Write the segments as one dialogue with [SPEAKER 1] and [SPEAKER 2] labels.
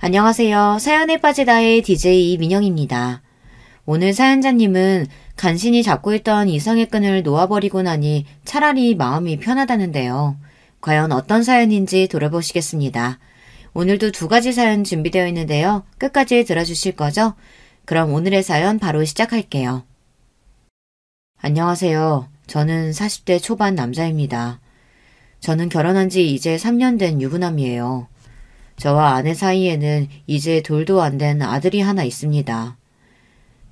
[SPEAKER 1] 안녕하세요. 사연에 빠지다의 DJ 이민영입니다. 오늘 사연자님은 간신히 잡고 있던 이성의 끈을 놓아버리고 나니 차라리 마음이 편하다는데요. 과연 어떤 사연인지 돌아보시겠습니다. 오늘도 2가지 사연 준비되어 있는데요. 끝까지 들어주실 거죠? 그럼 오늘의 사연 바로 시작할게요. 안녕하세요. 저는 40대 초반 남자입니다. 저는 결혼한 지 이제 3년 된 유부남이에요. 저와 아내 사이에는 이제 돌도 안 된 아들이 하나 있습니다.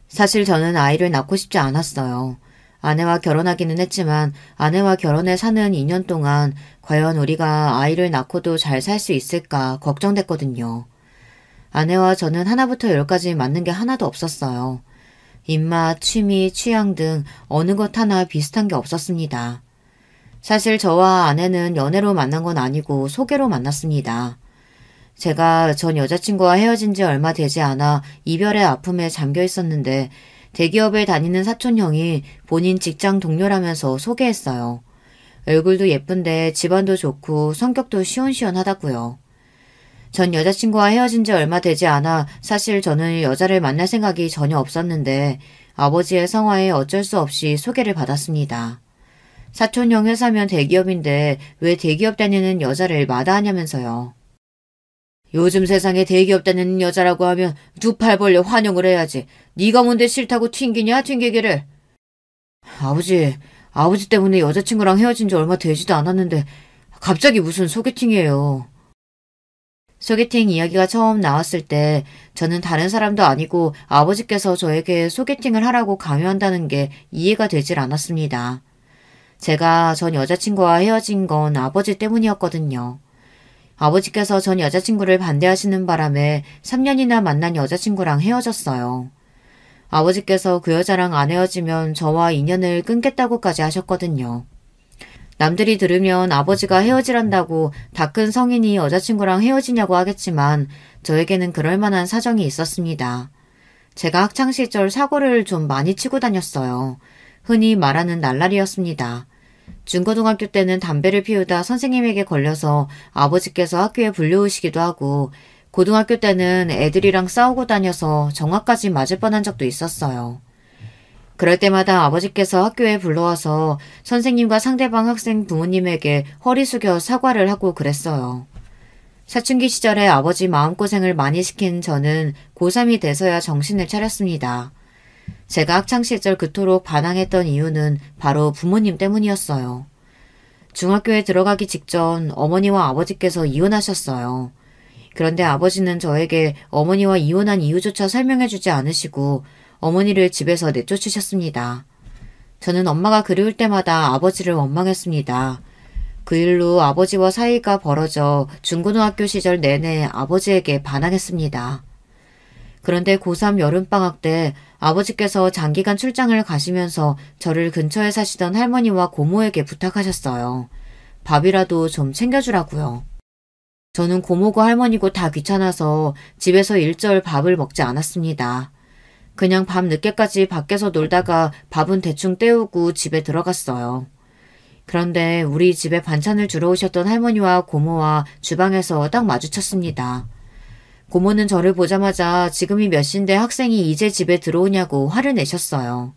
[SPEAKER 1] 사실 저는 아이를 낳고 싶지 않았어요. 아내와 결혼하기는 했지만 아내와 결혼해 사는 2년 동안 과연 우리가 아이를 낳고도 잘 살 수 있을까 걱정됐거든요. 아내와 저는 하나부터 10까지 맞는 게 하나도 없었어요. 입맛, 취미, 취향 등 어느 것 하나 비슷한 게 없었습니다. 사실 저와 아내는 연애로 만난 건 아니고 소개로 만났습니다. 제가 전 여자친구와 헤어진 지 얼마 되지 않아 이별의 아픔에 잠겨 있었는데 대기업에 다니는 사촌형이 본인 직장 동료라면서 소개했어요. 얼굴도 예쁜데 집안도 좋고 성격도 시원시원하다고요. 전 여자친구와 헤어진 지 얼마 되지 않아 사실 저는 여자를 만날 생각이 전혀 없었는데 아버지의 성화에 어쩔 수 없이 소개를 받았습니다. 사촌형 회사면 대기업인데 왜 대기업 다니는 여자를 마다하냐면서요. 요즘 세상에 대기업 다니는 여자라고 하면 2팔 벌려 환영을 해야지. 네가 뭔데 싫다고 튕기냐 튕기기를. 아버지 때문에 여자친구랑 헤어진 지 얼마 되지도 않았는데 갑자기 무슨 소개팅이에요. 소개팅 이야기가 처음 나왔을 때 저는 다른 사람도 아니고 아버지께서 저에게 소개팅을 하라고 강요한다는 게 이해가 되질 않았습니다. 제가 전 여자친구와 헤어진 건 아버지 때문이었거든요. 아버지께서 전 여자친구를 반대하시는 바람에 3년이나 만난 여자친구랑 헤어졌어요. 아버지께서 그 여자랑 안 헤어지면 저와 인연을 끊겠다고까지 하셨거든요. 남들이 들으면 아버지가 헤어지란다고 다 큰 성인이 여자친구랑 헤어지냐고 하겠지만 저에게는 그럴 만한 사정이 있었습니다. 제가 학창시절 사고를 좀 많이 치고 다녔어요. 흔히 말하는 날라리였습니다. 중고등학교 때는 담배를 피우다 선생님에게 걸려서 아버지께서 학교에 불려오시기도 하고 고등학교 때는 애들이랑 싸우고 다녀서 정화까지 맞을 뻔한 적도 있었어요. 그럴 때마다 아버지께서 학교에 불러와서 선생님과 상대방 학생 부모님에게 허리 숙여 사과를 하고 그랬어요. 사춘기 시절에 아버지 마음고생을 많이 시킨 저는 고3이 돼서야 정신을 차렸습니다. 제가 학창시절 그토록 반항했던 이유는 바로 부모님 때문이었어요. 중학교에 들어가기 직전 어머니와 아버지께서 이혼하셨어요. 그런데 아버지는 저에게 어머니와 이혼한 이유조차 설명해주지 않으시고 어머니를 집에서 내쫓으셨습니다. 저는 엄마가 그리울 때마다 아버지를 원망했습니다. 그 일로 아버지와 사이가 벌어져 중고등학교 시절 내내 아버지에게 반항했습니다. 그런데 고3 여름방학 때 아버지께서 장기간 출장을 가시면서 저를 근처에 사시던 할머니와 고모에게 부탁하셨어요. 밥이라도 좀 챙겨주라고요. 저는 고모고 할머니고 다 귀찮아서 집에서 일절 밥을 먹지 않았습니다. 그냥 밤 늦게까지 밖에서 놀다가 밥은 대충 때우고 집에 들어갔어요. 그런데 우리 집에 반찬을 주러 오셨던 할머니와 고모와 주방에서 딱 마주쳤습니다. 고모는 저를 보자마자 지금이 몇 시인데 학생이 이제 집에 들어오냐고 화를 내셨어요.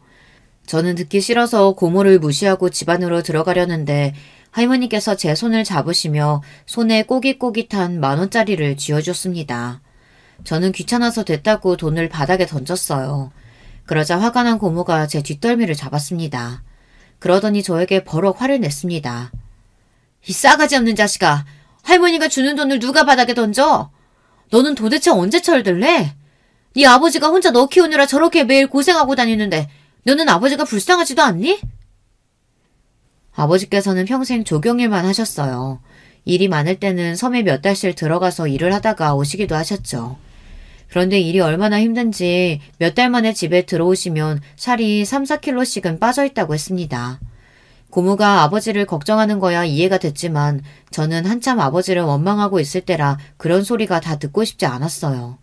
[SPEAKER 1] 저는 듣기 싫어서 고모를 무시하고 집 안으로 들어가려는데 할머니께서 제 손을 잡으시며 손에 꼬깃꼬깃한 10,000원짜리를 쥐어줬습니다. 저는 귀찮아서 됐다고 돈을 바닥에 던졌어요. 그러자 화가 난 고모가 제 뒷덜미를 잡았습니다. 그러더니 저에게 버럭 화를 냈습니다. 이 싸가지 없는 자식아! 할머니가 주는 돈을 누가 바닥에 던져? 너는 도대체 언제 철들래? 네 아버지가 혼자 너 키우느라 저렇게 매일 고생하고 다니는데 너는 아버지가 불쌍하지도 않니? 아버지께서는 평생 조경일만 하셨어요. 일이 많을 때는 섬에 몇 달씩 들어가서 일을 하다가 오시기도 하셨죠. 그런데 일이 얼마나 힘든지 몇 달 만에 집에 들어오시면 살이 3-4kg씩은 빠져있다고 했습니다. 고모가 아버지를 걱정하는 거야 이해가 됐지만 저는 한참 아버지를 원망하고 있을 때라 그런 소리가 다 듣고 싶지 않았어요.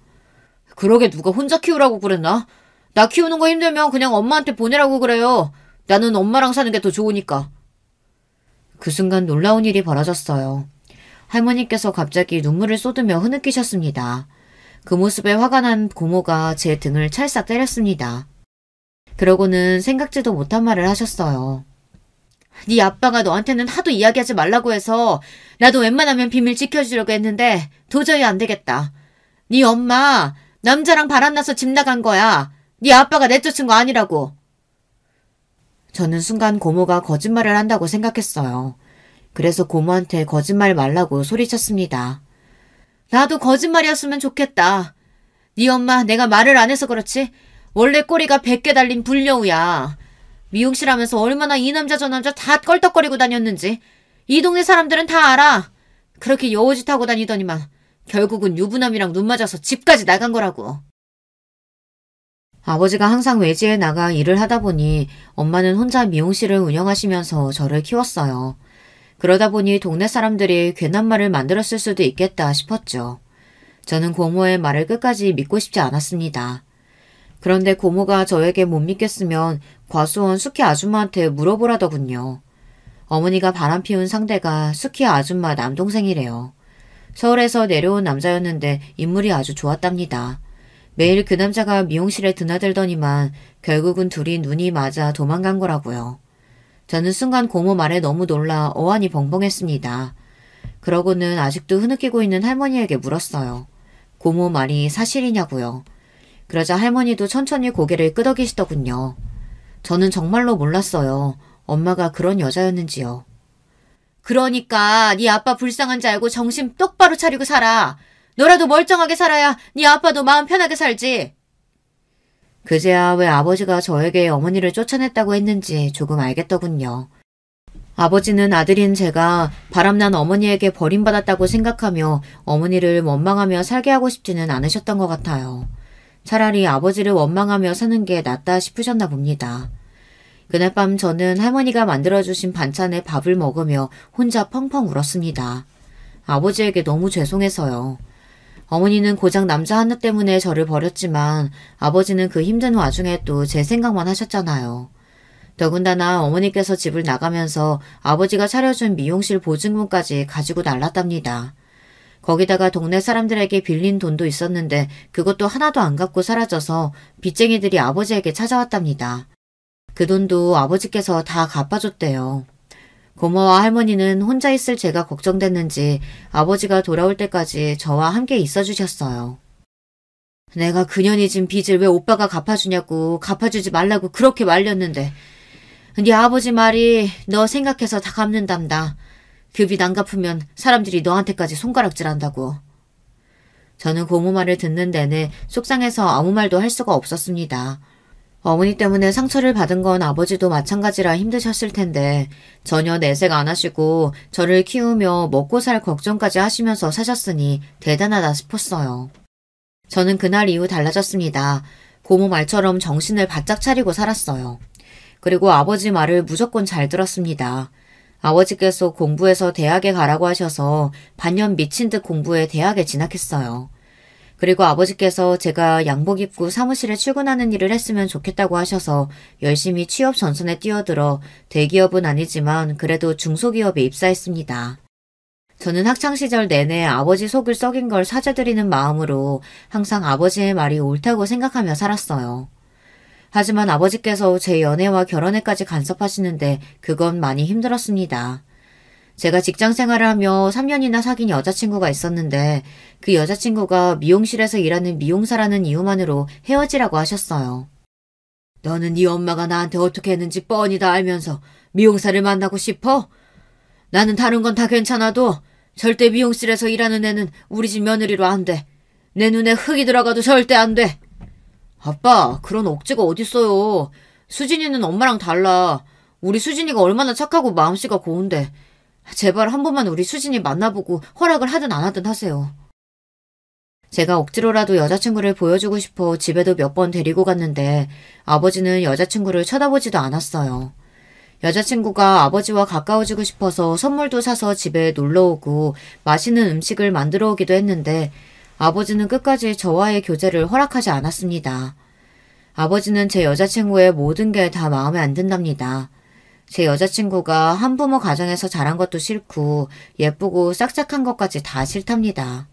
[SPEAKER 1] 그러게 누가 혼자 키우라고 그랬나? 나 키우는 거 힘들면 그냥 엄마한테 보내라고 그래요. 나는 엄마랑 사는 게 더 좋으니까. 그 순간 놀라운 일이 벌어졌어요. 할머니께서 갑자기 눈물을 쏟으며 흐느끼셨습니다. 그 모습에 화가 난 고모가 제 등을 찰싹 때렸습니다. 그러고는 생각지도 못한 말을 하셨어요. 네 아빠가 너한테는 하도 이야기하지 말라고 해서 나도 웬만하면 비밀 지켜주려고 했는데 도저히 안 되겠다. 네 엄마 남자랑 바람나서 집 나간 거야. 네 아빠가 내쫓은 거 아니라고. 저는 순간 고모가 거짓말을 한다고 생각했어요. 그래서 고모한테 거짓말 말라고 소리쳤습니다. 나도 거짓말이었으면 좋겠다. 네 엄마 내가 말을 안 해서 그렇지 원래 꼬리가 100개 달린 불려우야. 미용실 하면서 얼마나 이 남자 저 남자 다 껄떡거리고 다녔는지 이 동네 사람들은 다 알아. 그렇게 여우짓 하고 다니더니만 결국은 유부남이랑 눈 맞아서 집까지 나간 거라고. 아버지가 항상 외지에 나가 일을 하다 보니 엄마는 혼자 미용실을 운영하시면서 저를 키웠어요. 그러다 보니 동네 사람들이 괜한 말을 만들었을 수도 있겠다 싶었죠. 저는 고모의 말을 끝까지 믿고 싶지 않았습니다. 그런데 고모가 저에게 못 믿겠으면 과수원 수키 아줌마한테 물어보라더군요. 어머니가 바람피운 상대가 수키 아줌마 남동생이래요. 서울에서 내려온 남자였는데 인물이 아주 좋았답니다. 매일 그 남자가 미용실에 드나들더니만 결국은 둘이 눈이 맞아 도망간 거라고요. 저는 순간 고모 말에 너무 놀라 어안이 벙벙했습니다. 그러고는 아직도 흐느끼고 있는 할머니에게 물었어요. 고모 말이 사실이냐고요. 그러자 할머니도 천천히 고개를 끄덕이시더군요. 저는 정말로 몰랐어요. 엄마가 그런 여자였는지요. 그러니까 네 아빠 불쌍한지 알고 정신 똑바로 차리고 살아. 너라도 멀쩡하게 살아야 네 아빠도 마음 편하게 살지. 그제야 왜 아버지가 저에게 어머니를 쫓아냈다고 했는지 조금 알겠더군요. 아버지는 아들인 제가 바람난 어머니에게 버림받았다고 생각하며 어머니를 원망하며 살게 하고 싶지는 않으셨던 것 같아요. 차라리 아버지를 원망하며 사는 게 낫다 싶으셨나 봅니다. 그날 밤 저는 할머니가 만들어주신 반찬에 밥을 먹으며 혼자 펑펑 울었습니다. 아버지에게 너무 죄송해서요. 어머니는 고작 남자 하나 때문에 저를 버렸지만 아버지는 그 힘든 와중에 또 제 생각만 하셨잖아요. 더군다나 어머니께서 집을 나가면서 아버지가 차려준 미용실 보증금까지 가지고 날랐답니다. 거기다가 동네 사람들에게 빌린 돈도 있었는데 그것도 하나도 안 갚고 사라져서 빚쟁이들이 아버지에게 찾아왔답니다. 그 돈도 아버지께서 다 갚아줬대요. 고모와 할머니는 혼자 있을 제가 걱정됐는지 아버지가 돌아올 때까지 저와 함께 있어주셨어요. 내가 그년이 진 빚을 왜 오빠가 갚아주냐고 갚아주지 말라고 그렇게 말렸는데 네 아버지 말이 너 생각해서 다 갚는단다. 그 빚 안 갚으면 사람들이 너한테까지 손가락질한다고. 저는 고모 말을 듣는 내내 속상해서 아무 말도 할 수가 없었습니다. 어머니 때문에 상처를 받은 건 아버지도 마찬가지라 힘드셨을 텐데 전혀 내색 안 하시고 저를 키우며 먹고 살 걱정까지 하시면서 사셨으니 대단하다 싶었어요. 저는 그날 이후 달라졌습니다. 고모 말처럼 정신을 바짝 차리고 살았어요. 그리고 아버지 말을 무조건 잘 들었습니다. 아버지께서 공부해서 대학에 가라고 하셔서 반년 미친 듯 공부해 대학에 진학했어요. 그리고 아버지께서 제가 양복 입고 사무실에 출근하는 일을 했으면 좋겠다고 하셔서 열심히 취업 전선에 뛰어들어 대기업은 아니지만 그래도 중소기업에 입사했습니다. 저는 학창시절 내내 아버지 속을 썩인 걸 사죄드리는 마음으로 항상 아버지의 말이 옳다고 생각하며 살았어요. 하지만 아버지께서 제 연애와 결혼에까지 간섭하시는데 그건 많이 힘들었습니다. 제가 직장생활을 하며 3년이나 사귄 여자친구가 있었는데 그 여자친구가 미용실에서 일하는 미용사라는 이유만으로 헤어지라고 하셨어요. 너는 네 엄마가 나한테 어떻게 했는지 뻔히 다 알면서 미용사를 만나고 싶어? 나는 다른 건 다 괜찮아도 절대 미용실에서 일하는 애는 우리 집 며느리로 안 돼. 내 눈에 흙이 들어가도 절대 안 돼. 아빠, 그런 억지가 어딨어요. 수진이는 엄마랑 달라. 우리 수진이가 얼마나 착하고 마음씨가 고운데. 제발 한 번만 우리 수진이 만나보고 허락을 하든 안 하든 하세요. 제가 억지로라도 여자친구를 보여주고 싶어 집에도 몇 번 데리고 갔는데 아버지는 여자친구를 쳐다보지도 않았어요. 여자친구가 아버지와 가까워지고 싶어서 선물도 사서 집에 놀러오고 맛있는 음식을 만들어 오기도 했는데 아버지는 끝까지 저와의 교제를 허락하지 않았습니다. 아버지는 제 여자친구의 모든 게 다 마음에 안 든답니다. 제 여자친구가 한부모 가정에서 자란 것도 싫고 예쁘고 싹싹한 것까지 다 싫답니다.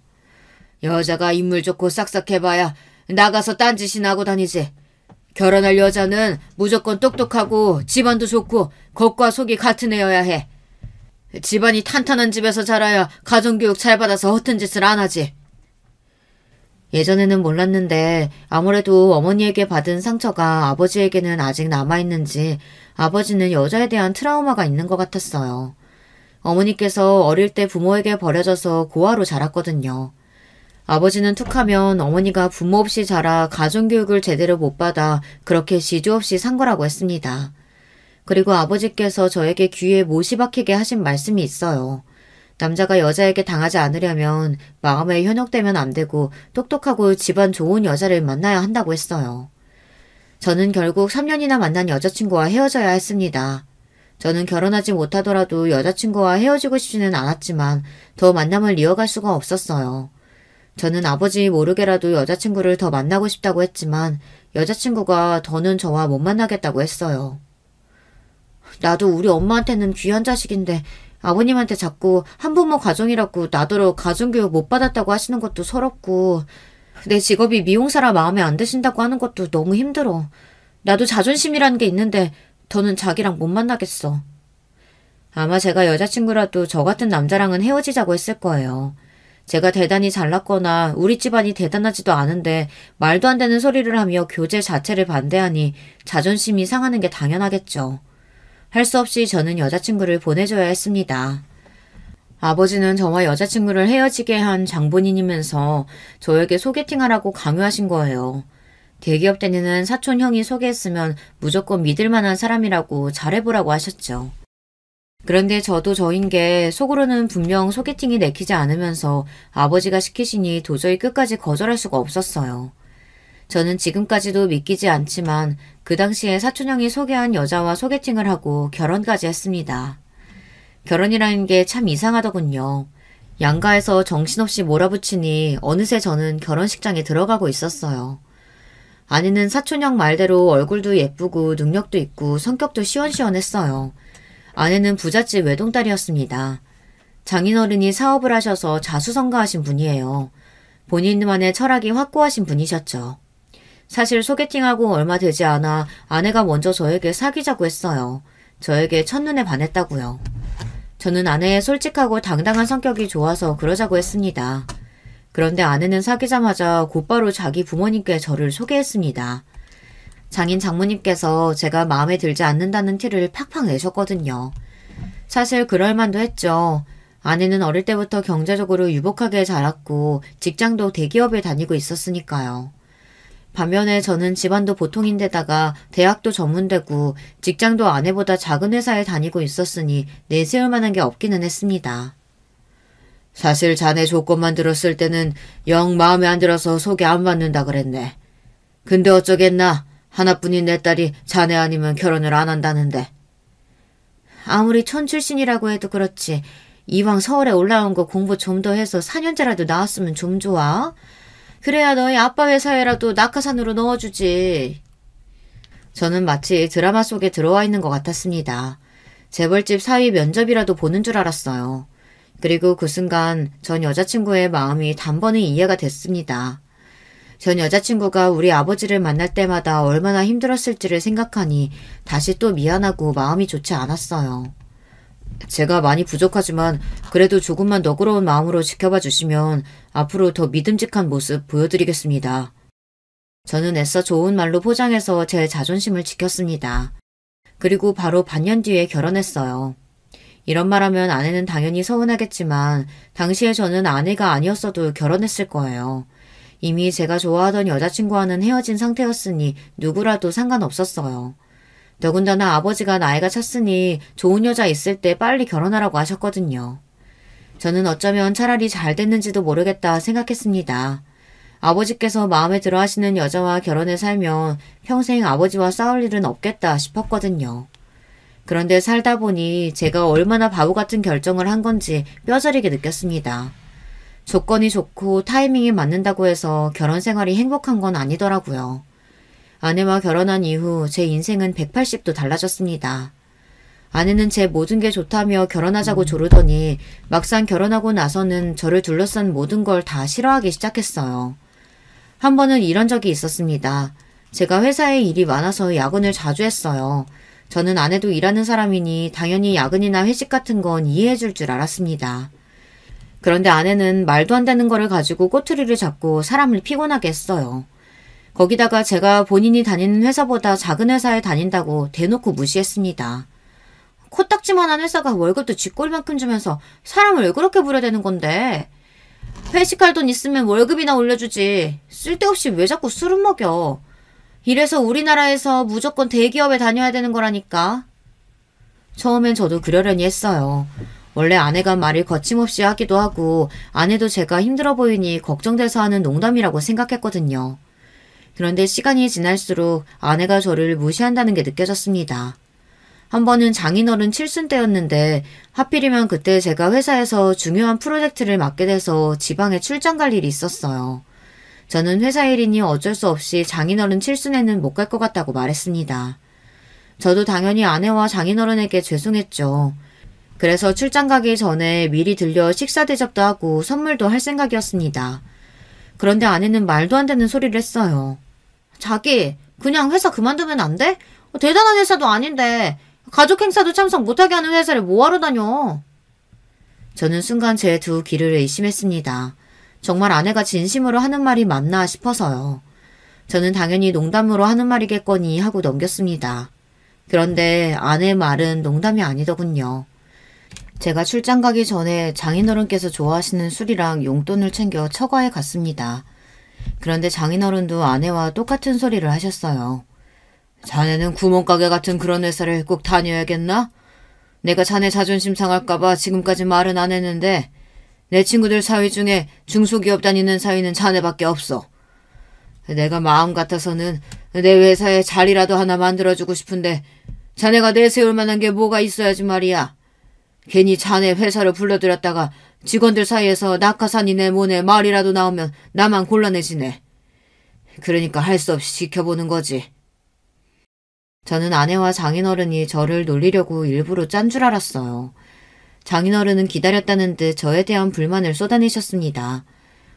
[SPEAKER 1] 여자가 인물 좋고 싹싹해봐야 나가서 딴짓이나 하고 다니지. 결혼할 여자는 무조건 똑똑하고 집안도 좋고 겉과 속이 같은 애여야 해. 집안이 탄탄한 집에서 자라야 가정교육 잘 받아서 허튼 짓을 안 하지. 예전에는 몰랐는데 아무래도 어머니에게 받은 상처가 아버지에게는 아직 남아있는지 아버지는 여자에 대한 트라우마가 있는 것 같았어요. 어머니께서 어릴 때 부모에게 버려져서 고아로 자랐거든요. 아버지는 툭하면 어머니가 부모 없이 자라 가정교육을 제대로 못 받아 그렇게 지조 없이 산 거라고 했습니다. 그리고 아버지께서 저에게 귀에 못이 박히게 하신 말씀이 있어요. 남자가 여자에게 당하지 않으려면 마음에 현혹되면 안 되고 똑똑하고 집안 좋은 여자를 만나야 한다고 했어요. 저는 결국 3년이나 만난 여자친구와 헤어져야 했습니다. 저는 결혼하지 못하더라도 여자친구와 헤어지고 싶지는 않았지만 더 만남을 이어갈 수가 없었어요. 저는 아버지 모르게라도 여자친구를 더 만나고 싶다고 했지만 여자친구가 더는 저와 못 만나겠다고 했어요. 나도 우리 엄마한테는 귀한 자식인데 아버님한테 자꾸 한부모 가정이라고 나더러 가정교육 못 받았다고 하시는 것도 서럽고 내 직업이 미용사라 마음에 안 드신다고 하는 것도 너무 힘들어. 나도 자존심이라는 게 있는데 더는 자기랑 못 만나겠어. 아마 제가 여자친구라도 저 같은 남자랑은 헤어지자고 했을 거예요. 제가 대단히 잘났거나 우리 집안이 대단하지도 않은데 말도 안 되는 소리를 하며 교제 자체를 반대하니 자존심이 상하는 게 당연하겠죠. 할 수 없이 저는 여자친구를 보내줘야 했습니다. 아버지는 저와 여자친구를 헤어지게 한 장본인이면서 저에게 소개팅하라고 강요하신 거예요. 대기업 다니는 사촌 형이 소개했으면 무조건 믿을 만한 사람이라고 잘해보라고 하셨죠. 그런데 저도 저인 게 속으로는 분명 소개팅이 내키지 않으면서 아버지가 시키시니 도저히 끝까지 거절할 수가 없었어요. 저는 지금까지도 믿기지 않지만 그 당시에 사촌형이 소개한 여자와 소개팅을 하고 결혼까지 했습니다. 결혼이라는 게 참 이상하더군요. 양가에서 정신없이 몰아붙이니 어느새 저는 결혼식장에 들어가고 있었어요. 아내는 사촌형 말대로 얼굴도 예쁘고 능력도 있고 성격도 시원시원했어요. 아내는 부잣집 외동딸이었습니다. 장인어른이 사업을 하셔서 자수성가하신 분이에요. 본인만의 철학이 확고하신 분이셨죠. 사실 소개팅하고 얼마 되지 않아 아내가 먼저 저에게 사귀자고 했어요. 저에게 첫눈에 반했다고요. 저는 아내의 솔직하고 당당한 성격이 좋아서 그러자고 했습니다. 그런데 아내는 사귀자마자 곧바로 자기 부모님께 저를 소개했습니다. 장인 장모님께서 제가 마음에 들지 않는다는 티를 팍팍 내셨거든요. 사실 그럴 만도 했죠. 아내는 어릴 때부터 경제적으로 유복하게 자랐고 직장도 대기업에 다니고 있었으니까요. 반면에 저는 집안도 보통인데다가 대학도 전문대고 직장도 아내보다 작은 회사에 다니고 있었으니 내세울 만한 게 없기는 했습니다. 사실 자네 조건만 들었을 때는 영 마음에 안 들어서 소개 안 받는다 그랬네. 근데 어쩌겠나. 하나뿐인 내 딸이 자네 아니면 결혼을 안 한다는데. 아무리 촌 출신이라고 해도 그렇지. 이왕 서울에 올라온 거 공부 좀 더 해서 4년제라도 나왔으면 좀 좋아. 그래야 너희 아빠 회사에라도 낙하산으로 넣어주지. 저는 마치 드라마 속에 들어와 있는 것 같았습니다. 재벌집 사위 면접이라도 보는 줄 알았어요. 그리고 그 순간 전 여자친구의 마음이 단번에 이해가 됐습니다. 전 여자친구가 우리 아버지를 만날 때마다 얼마나 힘들었을지를 생각하니 다시 또 미안하고 마음이 좋지 않았어요. 제가 많이 부족하지만 그래도 조금만 너그러운 마음으로 지켜봐 주시면 앞으로 더 믿음직한 모습 보여드리겠습니다. 저는 애써 좋은 말로 포장해서 제 자존심을 지켰습니다. 그리고 바로 반년 뒤에 결혼했어요. 이런 말하면 아내는 당연히 서운하겠지만 당시에 저는 아내가 아니었어도 결혼했을 거예요. 이미 제가 좋아하던 여자친구와는 헤어진 상태였으니 누구라도 상관없었어요. 더군다나 아버지가 나이가 찼으니 좋은 여자 있을 때 빨리 결혼하라고 하셨거든요. 저는 어쩌면 차라리 잘 됐는지도 모르겠다 생각했습니다. 아버지께서 마음에 들어 하시는 여자와 결혼해 살면 평생 아버지와 싸울 일은 없겠다 싶었거든요. 그런데 살다 보니 제가 얼마나 바보 같은 결정을 한 건지 뼈저리게 느꼈습니다. 조건이 좋고 타이밍이 맞는다고 해서 결혼 생활이 행복한 건 아니더라고요. 아내와 결혼한 이후 제 인생은 180도 달라졌습니다. 아내는 제 모든 게 좋다며 결혼하자고 조르더니 막상 결혼하고 나서는 저를 둘러싼 모든 걸 다 싫어하기 시작했어요. 한 번은 이런 적이 있었습니다. 제가 회사에 일이 많아서 야근을 자주 했어요. 저는 아내도 일하는 사람이니 당연히 야근이나 회식 같은 건 이해해 줄 줄 알았습니다. 그런데 아내는 말도 안 되는 거를 가지고 꼬투리를 잡고 사람을 피곤하게 했어요. 거기다가 제가 본인이 다니는 회사보다 작은 회사에 다닌다고 대놓고 무시했습니다. 코딱지만한 회사가 월급도 쥐꼬리만큼 주면서 사람을 왜 그렇게 부려대는 건데. 회식할 돈 있으면 월급이나 올려주지. 쓸데없이 왜 자꾸 술을 먹여. 이래서 우리나라에서 무조건 대기업에 다녀야 되는 거라니까. 처음엔 저도 그러려니 했어요. 원래 아내가 말을 거침없이 하기도 하고 아내도 제가 힘들어 보이니 걱정돼서 하는 농담이라고 생각했거든요. 그런데 시간이 지날수록 아내가 저를 무시한다는 게 느껴졌습니다. 한 번은 장인어른 칠순 때였는데 하필이면 그때 제가 회사에서 중요한 프로젝트를 맡게 돼서 지방에 출장 갈 일이 있었어요. 저는 회사 일이니 어쩔 수 없이 장인어른 칠순에는 못 갈 것 같다고 말했습니다. 저도 당연히 아내와 장인어른에게 죄송했죠. 그래서 출장 가기 전에 미리 들려 식사 대접도 하고 선물도 할 생각이었습니다. 그런데 아내는 말도 안 되는 소리를 했어요. 자기, 그냥 회사 그만두면 안 돼? 대단한 회사도 아닌데 가족 행사도 참석 못하게 하는 회사를 뭐하러 다녀? 저는 순간 제 두 귀를 의심했습니다. 정말 아내가 진심으로 하는 말이 맞나 싶어서요. 저는 당연히 농담으로 하는 말이겠거니 하고 넘겼습니다. 그런데 아내의 말은 농담이 아니더군요. 제가 출장 가기 전에 장인어른께서 좋아하시는 술이랑 용돈을 챙겨 처가에 갔습니다. 그런데 장인어른도 아내와 똑같은 소리를 하셨어요. 자네는 구멍가게 같은 그런 회사를 꼭 다녀야겠나? 내가 자네 자존심 상할까봐 지금까지 말은 안 했는데 내 친구들 사위 중에 중소기업 다니는 사위는 자네밖에 없어. 내가 마음 같아서는 내 회사에 자리라도 하나 만들어주고 싶은데 자네가 내세울 만한 게 뭐가 있어야지 말이야. 괜히 자네 회사를 불러들였다가 직원들 사이에서 낙하산이 내 몸에 말이라도 나오면 나만 곤란해지네. 그러니까 할 수 없이 지켜보는 거지. 저는 아내와 장인어른이 저를 놀리려고 일부러 짠 줄 알았어요. 장인어른은 기다렸다는 듯 저에 대한 불만을 쏟아내셨습니다.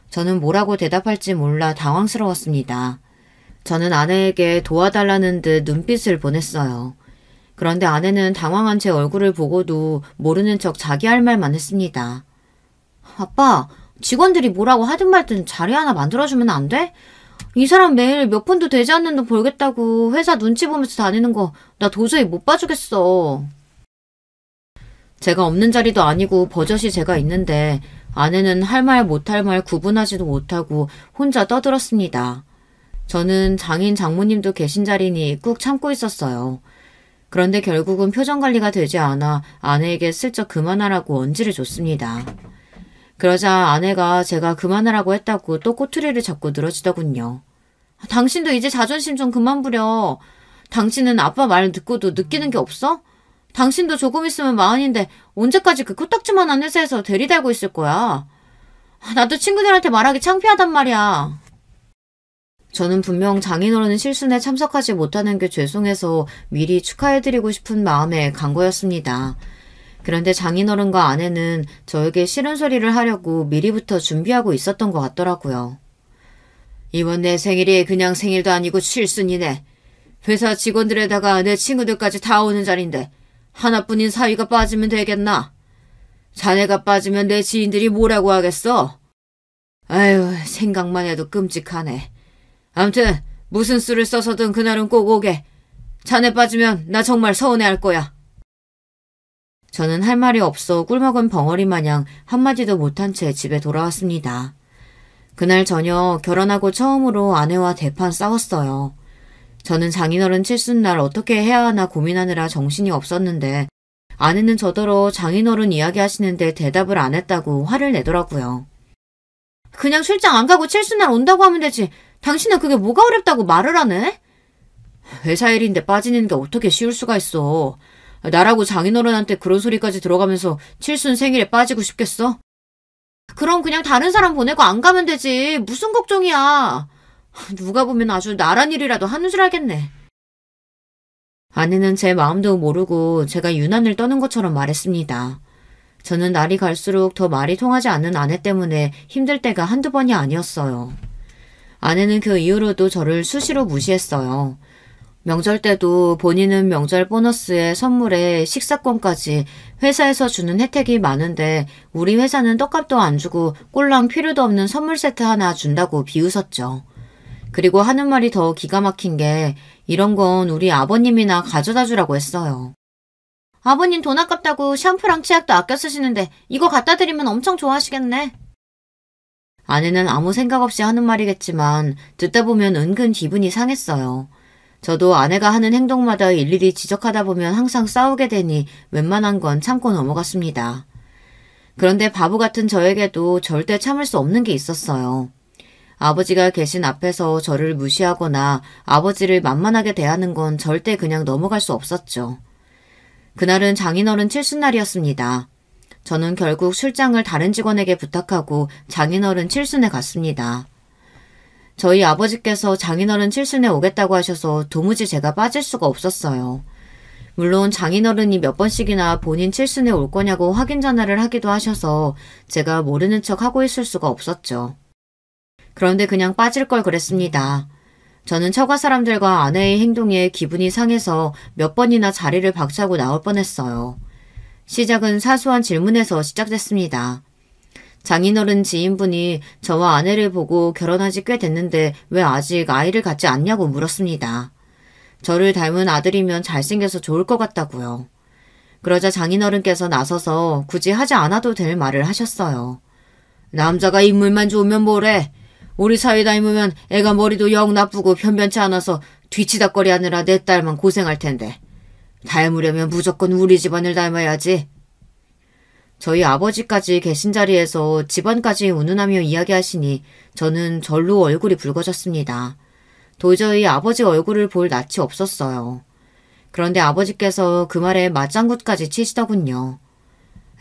[SPEAKER 1] 저는 뭐라고 대답할지 몰라 당황스러웠습니다. 저는 아내에게 도와달라는 듯 눈빛을 보냈어요. 그런데 아내는 당황한 제 얼굴을 보고도 모르는 척 자기 할 말만 했습니다. 아빠, 직원들이 뭐라고 하든 말든 자리 하나 만들어주면 안 돼? 이 사람 매일 몇 푼도 되지 않는 돈 벌겠다고 회사 눈치 보면서 다니는 거 나 도저히 못 봐주겠어. 제가 없는 자리도 아니고 버젓이 제가 있는데 아내는 할 말 못할 말 구분하지도 못하고 혼자 떠들었습니다. 저는 장인 장모님도 계신 자리니 꾹 참고 있었어요. 그런데 결국은 표정 관리가 되지 않아 아내에게 슬쩍 그만하라고 언지를 줬습니다. 그러자 아내가 제가 그만하라고 했다고 또 꼬투리를 잡고 늘어지더군요. 당신도 이제 자존심 좀 그만 부려. 당신은 아빠 말 듣고도 느끼는 게 없어? 당신도 조금 있으면 마흔인데 언제까지 그 코딱지만한 회사에서 대리달고 있을 거야. 나도 친구들한테 말하기 창피하단 말이야. 저는 분명 장인어른 실순에 참석하지 못하는 게 죄송해서 미리 축하해드리고 싶은 마음에 간 거였습니다. 그런데 장인어른과 아내는 저에게 싫은 소리를 하려고 미리부터 준비하고 있었던 것 같더라고요. 이번 내 생일이 그냥 생일도 아니고 칠순이네. 회사 직원들에다가 내 친구들까지 다 오는 자리인데 하나뿐인 사위가 빠지면 되겠나? 자네가 빠지면 내 지인들이 뭐라고 하겠어? 아유, 생각만 해도 끔찍하네. 암튼 무슨 수를 써서든 그날은 꼭 오게. 자네 빠지면 나 정말 서운해할 거야. 저는 할 말이 없어 꿀먹은 벙어리 마냥 한마디도 못한 채 집에 돌아왔습니다. 그날 저녁 결혼하고 처음으로 아내와 대판 싸웠어요. 저는 장인어른 칠순날 어떻게 해야 하나 고민하느라 정신이 없었는데 아내는 저더러 장인어른 이야기하시는데 대답을 안 했다고 화를 내더라고요. 그냥 출장 안 가고 칠순날 온다고 하면 되지. 당신은 그게 뭐가 어렵다고 말을 하네? 회사 일인데 빠지는 게 어떻게 쉬울 수가 있어. 나라고 장인어른한테 그런 소리까지 들어가면서 칠순 생일에 빠지고 싶겠어? 그럼 그냥 다른 사람 보내고 안 가면 되지. 무슨 걱정이야. 누가 보면 아주 나란 일이라도 하는 줄 알겠네. 아내는 제 마음도 모르고 제가 유난을 떠는 것처럼 말했습니다. 저는 날이 갈수록 더 말이 통하지 않는 아내 때문에 힘들 때가 한두 번이 아니었어요. 아내는 그 이후로도 저를 수시로 무시했어요. 명절 때도 본인은 명절 보너스에 선물에 식사권까지 회사에서 주는 혜택이 많은데 우리 회사는 떡값도 안 주고 꼴랑 필요도 없는 선물 세트 하나 준다고 비웃었죠. 그리고 하는 말이 더 기가 막힌 게 이런 건 우리 아버님이나 가져다 주라고 했어요. 아버님 돈 아깝다고 샴푸랑 치약도 아껴 쓰시는데 이거 갖다 드리면 엄청 좋아하시겠네. 아내는 아무 생각 없이 하는 말이겠지만 듣다 보면 은근 기분이 상했어요. 저도 아내가 하는 행동마다 일일이 지적하다 보면 항상 싸우게 되니 웬만한 건 참고 넘어갔습니다. 그런데 바보 같은 저에게도 절대 참을 수 없는 게 있었어요. 아버지가 계신 앞에서 저를 무시하거나 아버지를 만만하게 대하는 건 절대 그냥 넘어갈 수 없었죠. 그날은 장인어른 칠순날이었습니다. 저는 결국 출장을 다른 직원에게 부탁하고 장인어른 칠순에 갔습니다. 저희 아버지께서 장인어른 칠순에 오겠다고 하셔서 도무지 제가 빠질 수가 없었어요. 물론 장인어른이 몇 번씩이나 본인 칠순에 올 거냐고 확인 전화를 하기도 하셔서 제가 모르는 척 하고 있을 수가 없었죠. 그런데 그냥 빠질 걸 그랬습니다. 저는 처가 사람들과 아내의 행동에 기분이 상해서 몇 번이나 자리를 박차고 나올 뻔했어요. 시작은 사소한 질문에서 시작됐습니다. 장인어른 지인분이 저와 아내를 보고 결혼한 지 꽤 됐는데 왜 아직 아이를 갖지 않냐고 물었습니다. 저를 닮은 아들이면 잘생겨서 좋을 것 같다고요. 그러자 장인어른께서 나서서 굳이 하지 않아도 될 말을 하셨어요. 남자가 인물만 좋으면 뭐래? 우리 사위 닮으면 애가 머리도 영 나쁘고 변변치 않아서 뒤치다꺼리 하느라 내 딸만 고생할 텐데. 닮으려면 무조건 우리 집안을 닮아야지. 저희 아버지까지 계신 자리에서 집안까지 운운하며 이야기하시니 저는 절로 얼굴이 붉어졌습니다. 도저히 아버지 얼굴을 볼 낯이 없었어요. 그런데 아버지께서 그 말에 맞장구까지 치시더군요.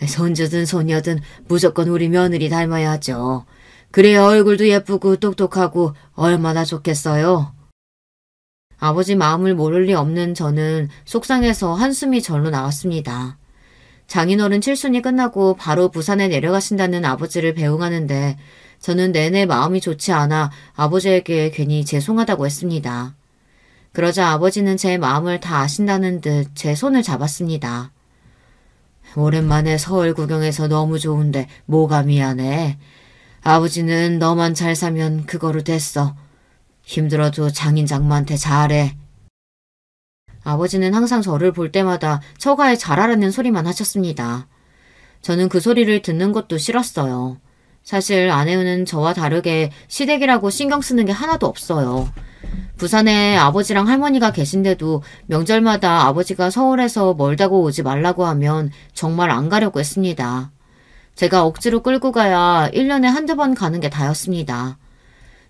[SPEAKER 1] 손주든 소녀든 무조건 우리 며느리 닮아야 하죠. 그래야 얼굴도 예쁘고 똑똑하고 얼마나 좋겠어요. 아버지 마음을 모를 리 없는 저는 속상해서 한숨이 절로 나왔습니다. 장인어른 칠순이 끝나고 바로 부산에 내려가신다는 아버지를 배웅하는데 저는 내내 마음이 좋지 않아 아버지에게 괜히 죄송하다고 했습니다. 그러자 아버지는 제 마음을 다 아신다는 듯 제 손을 잡았습니다. 오랜만에 서울 구경해서 너무 좋은데 뭐가 미안해. 아버지는 너만 잘 사면 그거로 됐어. 힘들어도 장인장모한테 잘해. 아버지는 항상 저를 볼 때마다 처가에 잘하라는 소리만 하셨습니다. 저는 그 소리를 듣는 것도 싫었어요. 사실 아내는 저와 다르게 시댁이라고 신경 쓰는 게 하나도 없어요. 부산에 아버지랑 할머니가 계신데도 명절마다 아버지가 서울에서 멀다고 오지 말라고 하면 정말 안 가려고 했습니다. 제가 억지로 끌고 가야 1년에 한두 번 가는 게 다였습니다.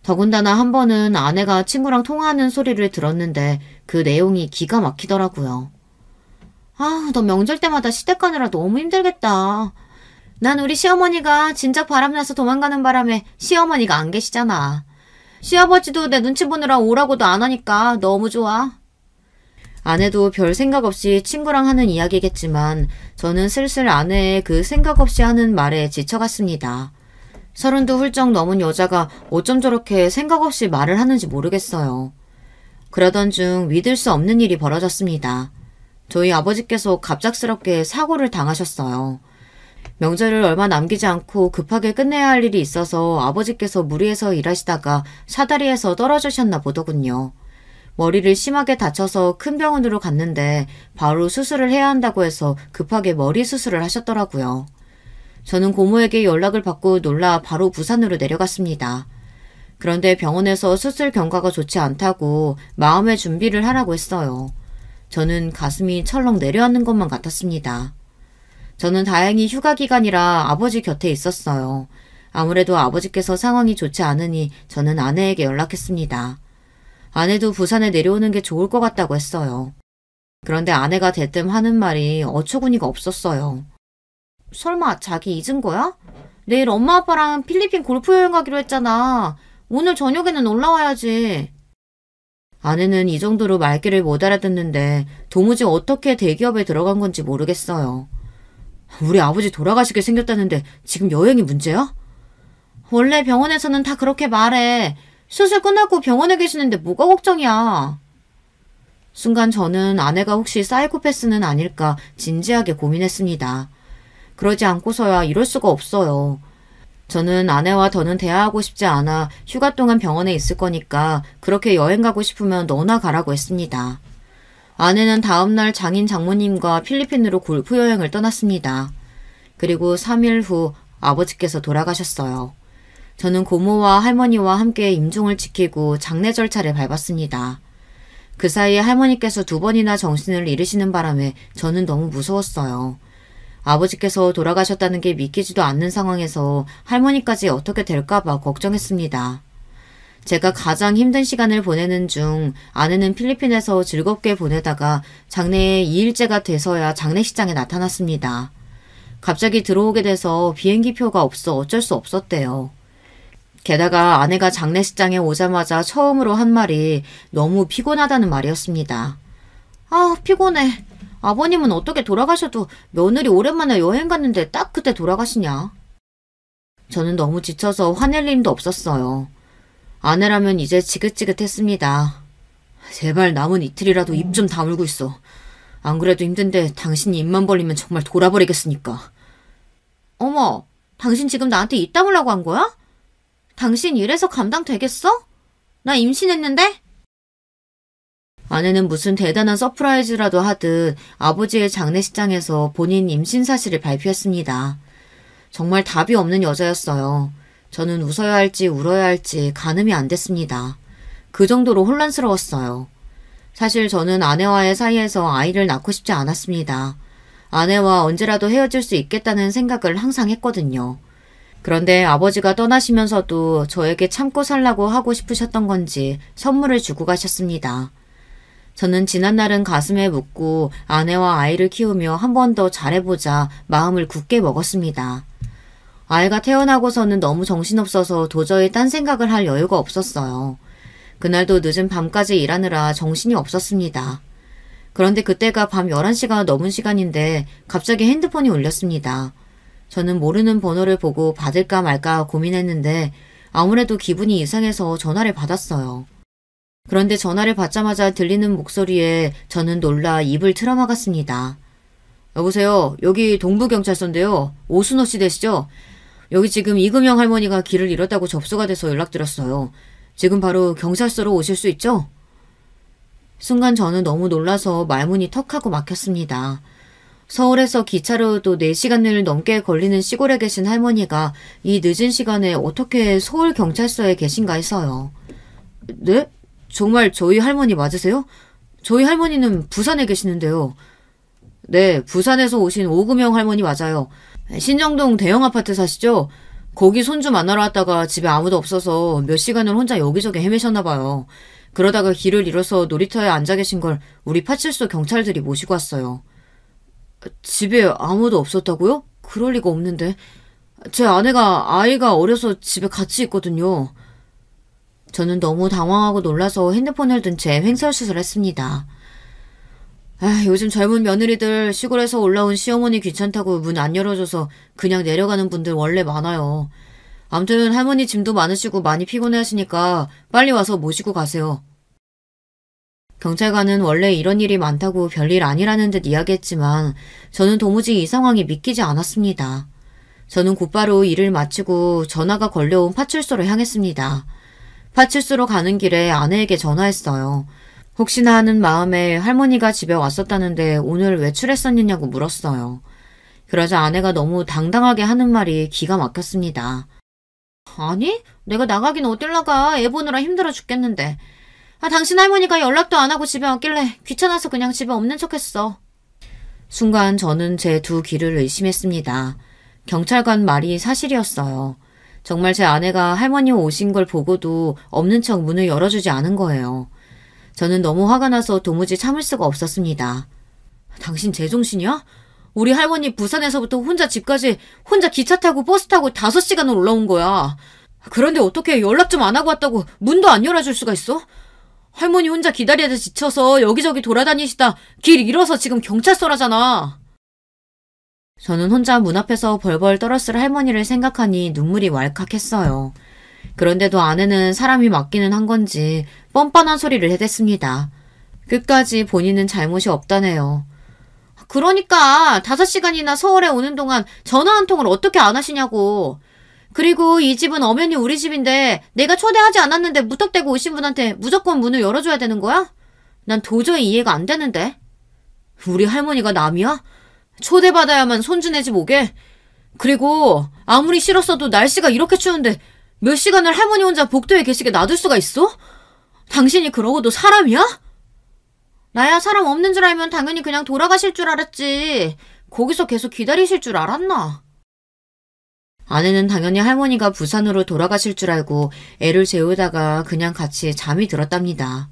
[SPEAKER 1] 더군다나 한 번은 아내가 친구랑 통화하는 소리를 들었는데 그 내용이 기가 막히더라고요. 아, 너 명절 때마다 시댁 가느라 너무 힘들겠다. 난 우리 시어머니가 진작 바람나서 도망가는 바람에 시어머니가 안 계시잖아. 시아버지도 내 눈치 보느라 오라고도 안 하니까 너무 좋아. 아내도 별 생각 없이 친구랑 하는 이야기겠지만 저는 슬슬 아내의 그 생각 없이 하는 말에 지쳐갔습니다. 30도 훌쩍 넘은 여자가 어쩜 저렇게 생각 없이 말을 하는지 모르겠어요. 그러던 중 믿을 수 없는 일이 벌어졌습니다. 저희 아버지께서 갑작스럽게 사고를 당하셨어요. 명절을 얼마 남기지 않고 급하게 끝내야 할 일이 있어서 아버지께서 무리해서 일하시다가 사다리에서 떨어지셨나 보더군요. 머리를 심하게 다쳐서 큰 병원으로 갔는데 바로 수술을 해야 한다고 해서 급하게 머리 수술을 하셨더라고요. 저는 고모에게 연락을 받고 놀라 바로 부산으로 내려갔습니다. 그런데 병원에서 수술 경과가 좋지 않다고 마음의 준비를 하라고 했어요. 저는 가슴이 철렁 내려앉는 것만 같았습니다. 저는 다행히 휴가 기간이라 아버지 곁에 있었어요. 아무래도 아버지께서 상황이 좋지 않으니 저는 아내에게 연락했습니다. 아내도 부산에 내려오는 게 좋을 것 같다고 했어요. 그런데 아내가 대뜸 하는 말이 어처구니가 없었어요. 설마 자기 잊은 거야? 내일 엄마 아빠랑 필리핀 골프 여행 가기로 했잖아. 오늘 저녁에는 올라와야지. 아내는 이 정도로 말귀를 못 알아듣는데 도무지 어떻게 대기업에 들어간 건지 모르겠어요. 우리 아버지 돌아가시게 생겼다는데 지금 여행이 문제야? 원래 병원에서는 다 그렇게 말해. 수술 끝나고 병원에 계시는데 뭐가 걱정이야. 순간 저는 아내가 혹시 사이코패스는 아닐까 진지하게 고민했습니다. 그러지 않고서야 이럴 수가 없어요. 저는 아내와 더는 대화하고 싶지 않아 휴가 동안 병원에 있을 거니까 그렇게 여행 가고 싶으면 너나 가라고 했습니다. 아내는 다음날 장인 장모님과 필리핀으로 골프 여행을 떠났습니다. 그리고 3일 후 아버지께서 돌아가셨어요. 저는 고모와 할머니와 함께 임종을 지키고 장례 절차를 밟았습니다. 그 사이에 할머니께서 2번이나 정신을 잃으시는 바람에 저는 너무 무서웠어요. 아버지께서 돌아가셨다는 게 믿기지도 않는 상황에서 할머니까지 어떻게 될까봐 걱정했습니다. 제가 가장 힘든 시간을 보내는 중 아내는 필리핀에서 즐겁게 보내다가 장래에 2일째가 돼서야 장례식장에 나타났습니다. 갑자기 들어오게 돼서 비행기표가 없어 어쩔 수 없었대요. 게다가 아내가 장례식장에 오자마자 처음으로 한 말이 너무 피곤하다는 말이었습니다. 아, 피곤해. 아버님은 어떻게 돌아가셔도 며느리 오랜만에 여행 갔는데 딱 그때 돌아가시냐? 저는 너무 지쳐서 화낼 일도 없었어요. 아내라면 이제 지긋지긋했습니다. 제발 남은 이틀이라도 입 좀 다물고 있어. 안 그래도 힘든데 당신이 입만 벌리면 정말 돌아버리겠으니까. 어머, 당신 지금 나한테 입 다물라고 한 거야? 당신 이래서 감당되겠어? 나 임신했는데? 아내는 무슨 대단한 서프라이즈라도 하듯 아버지의 장례식장에서 본인 임신 사실을 발표했습니다. 정말 답이 없는 여자였어요. 저는 웃어야 할지 울어야 할지 가늠이 안 됐습니다. 그 정도로 혼란스러웠어요. 사실 저는 아내와의 사이에서 아이를 낳고 싶지 않았습니다. 아내와 언제라도 헤어질 수 있겠다는 생각을 항상 했거든요. 그런데 아버지가 떠나시면서도 저에게 참고 살라고 하고 싶으셨던 건지 선물을 주고 가셨습니다. 저는 지난날은 가슴에 묻고 아내와 아이를 키우며 한 번 더 잘해보자 마음을 굳게 먹었습니다. 아이가 태어나고서는 너무 정신없어서 도저히 딴 생각을 할 여유가 없었어요. 그날도 늦은 밤까지 일하느라 정신이 없었습니다. 그런데 그때가 밤 11시가 넘은 시간인데 갑자기 핸드폰이 울렸습니다. 저는 모르는 번호를 보고 받을까 말까 고민했는데 아무래도 기분이 이상해서 전화를 받았어요. 그런데 전화를 받자마자 들리는 목소리에 저는 놀라 입을 틀어막았습니다. 여보세요. 여기 동부경찰서인데요. 오순호 씨 되시죠? 여기 지금 이금영 할머니가 길을 잃었다고 접수가 돼서 연락드렸어요. 지금 바로 경찰서로 오실 수 있죠? 순간 저는 너무 놀라서 말문이 턱하고 막혔습니다. 서울에서 기차로도 4시간을 넘게 걸리는 시골에 계신 할머니가 이 늦은 시간에 어떻게 서울 경찰서에 계신가 해서요. 네? 정말 저희 할머니 맞으세요? 저희 할머니는 부산에 계시는데요. 네, 부산에서 오신 오금영 할머니 맞아요. 신정동 대형 아파트 사시죠? 거기 손주 만나러 왔다가 집에 아무도 없어서 몇 시간을 혼자 여기저기 헤매셨나 봐요. 그러다가 길을 잃어서 놀이터에 앉아 계신 걸 우리 파출소 경찰들이 모시고 왔어요. 집에 아무도 없었다고요? 그럴 리가 없는데. 제 아이가 어려서 집에 같이 있거든요. 저는 너무 당황하고 놀라서 핸드폰을 든 채 횡설수설 했습니다. 요즘 젊은 며느리들 시골에서 올라온 시어머니 귀찮다고 문 안 열어줘서 그냥 내려가는 분들 원래 많아요. 아무튼 할머니 짐도 많으시고 많이 피곤해 하시니까 빨리 와서 모시고 가세요. 경찰관은 원래 이런 일이 많다고 별일 아니라는 듯 이야기했지만 저는 도무지 이 상황이 믿기지 않았습니다. 저는 곧바로 일을 마치고 전화가 걸려온 파출소로 향했습니다. 파출소로 가는 길에 아내에게 전화했어요. 혹시나 하는 마음에 할머니가 집에 왔었다는데 오늘 외출했었느냐고 물었어요. 그러자 아내가 너무 당당하게 하는 말이 기가 막혔습니다. 아니, 내가 나가긴 어딜 나가. 애 보느라 힘들어 죽겠는데. 당신 할머니가 연락도 안 하고 집에 왔길래 귀찮아서 그냥 집에 없는 척했어. 순간 저는 제 2 귀를 의심했습니다. 경찰관 말이 사실이었어요. 정말 제 아내가 할머니 오신 걸 보고도 없는 척 문을 열어주지 않은 거예요. 저는 너무 화가 나서 도무지 참을 수가 없었습니다. 당신 제정신이야? 우리 할머니 부산에서부터 혼자 집까지 혼자 기차 타고 버스 타고 5시간을 올라온 거야. 그런데 어떻게 연락 좀 안 하고 왔다고 문도 안 열어줄 수가 있어? 할머니 혼자 기다리다 지쳐서 여기저기 돌아다니시다 길 잃어서 지금 경찰서라잖아. 저는 혼자 문 앞에서 벌벌 떨었을 할머니를 생각하니 눈물이 왈칵했어요. 그런데도 아내는 사람이 맞기는 한 건지 뻔뻔한 소리를 해댔습니다. 끝까지 본인은 잘못이 없다네요. 그러니까 5시간이나 서울에 오는 동안 전화 한 통을 어떻게 안 하시냐고. 그리고 이 집은 엄연히 우리 집인데 내가 초대하지 않았는데 무턱대고 오신 분한테 무조건 문을 열어줘야 되는 거야? 난 도저히 이해가 안 되는데. 우리 할머니가 남이야? 초대받아야만 손주 내 집 오게? 그리고 아무리 싫었어도 날씨가 이렇게 추운데 몇 시간을 할머니 혼자 복도에 계시게 놔둘 수가 있어? 당신이 그러고도 사람이야? 나야 사람 없는 줄 알면 당연히 그냥 돌아가실 줄 알았지. 거기서 계속 기다리실 줄 알았나? 아내는 당연히 할머니가 부산으로 돌아가실 줄 알고 애를 재우다가 그냥 같이 잠이 들었답니다.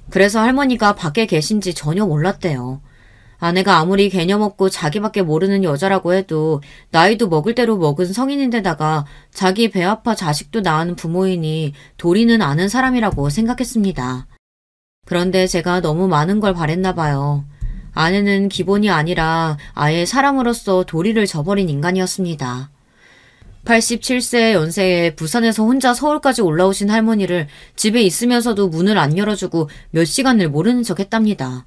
[SPEAKER 1] 그래서 할머니가 밖에 계신지 전혀 몰랐대요. 아내가 아무리 개념 없고 자기밖에 모르는 여자라고 해도 나이도 먹을 대로 먹은 성인인데다가 자기 배 아파 자식도 낳은 부모이니 도리는 아는 사람이라고 생각했습니다. 그런데 제가 너무 많은 걸 바랬나 봐요. 아내는 기본이 아니라 아예 사람으로서 도리를 저버린 인간이었습니다. 87세 연세에 부산에서 혼자 서울까지 올라오신 할머니를 집에 있으면서도 문을 안 열어주고 몇 시간을 모르는 척 했답니다.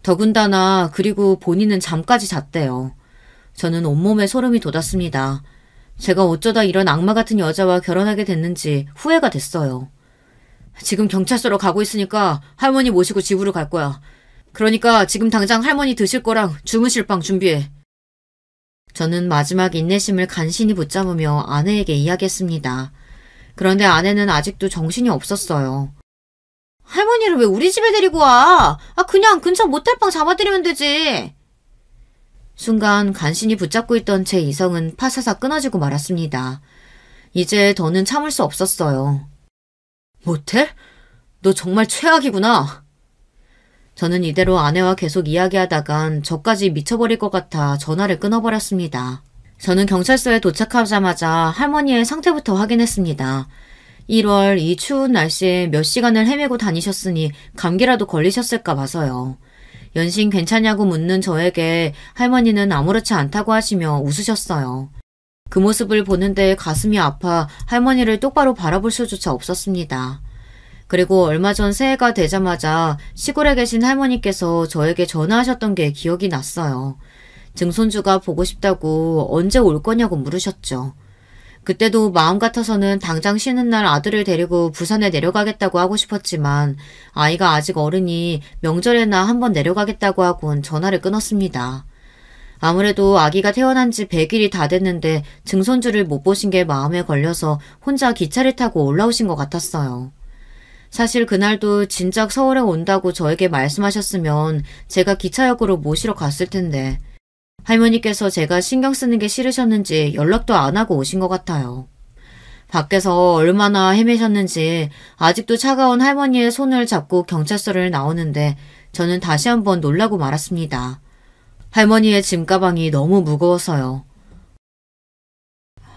[SPEAKER 1] 더군다나 그리고 본인은 잠까지 잤대요. 저는 온몸에 소름이 돋았습니다. 제가 어쩌다 이런 악마 같은 여자와 결혼하게 됐는지 후회가 됐어요. 지금 경찰서로 가고 있으니까 할머니 모시고 집으로 갈 거야. 그러니까 지금 당장 할머니 드실 거랑 주무실 방 준비해. 저는 마지막 인내심을 간신히 붙잡으며 아내에게 이야기했습니다. 그런데 아내는 아직도 정신이 없었어요. 할머니를 왜 우리 집에 데리고 와? 그냥 근처 모텔방 잡아드리면 되지. 순간 간신히 붙잡고 있던 제 이성은 파사삭 끊어지고 말았습니다. 이제 더는 참을 수 없었어요. 모텔? 너 정말 최악이구나. 저는 이대로 아내와 계속 이야기하다간 저까지 미쳐버릴 것 같아 전화를 끊어버렸습니다. 저는 경찰서에 도착하자마자 할머니의 상태부터 확인했습니다. 1월 이 추운 날씨에 몇 시간을 헤매고 다니셨으니 감기라도 걸리셨을까 봐서요. 연신 괜찮냐고 묻는 저에게 할머니는 아무렇지 않다고 하시며 웃으셨어요. 그 모습을 보는데 가슴이 아파 할머니를 똑바로 바라볼 수조차 없었습니다. 그리고 얼마 전 새해가 되자마자 시골에 계신 할머니께서 저에게 전화하셨던 게 기억이 났어요. 증손주가 보고 싶다고 언제 올 거냐고 물으셨죠. 그때도 마음 같아서는 당장 쉬는 날 아들을 데리고 부산에 내려가겠다고 하고 싶었지만 아이가 아직 어르니 명절에나 한번 내려가겠다고 하곤 전화를 끊었습니다. 아무래도 아기가 태어난 지 100일이 다 됐는데 증손주를 못 보신 게 마음에 걸려서 혼자 기차를 타고 올라오신 것 같았어요. 사실 그날도 진작 서울에 온다고 저에게 말씀하셨으면 제가 기차역으로 모시러 갔을 텐데 할머니께서 제가 신경 쓰는 게 싫으셨는지 연락도 안 하고 오신 것 같아요. 밖에서 얼마나 헤매셨는지 아직도 차가운 할머니의 손을 잡고 경찰서를 나오는데 저는 다시 한번 놀라고 말았습니다. 할머니의 짐가방이 너무 무거워서요.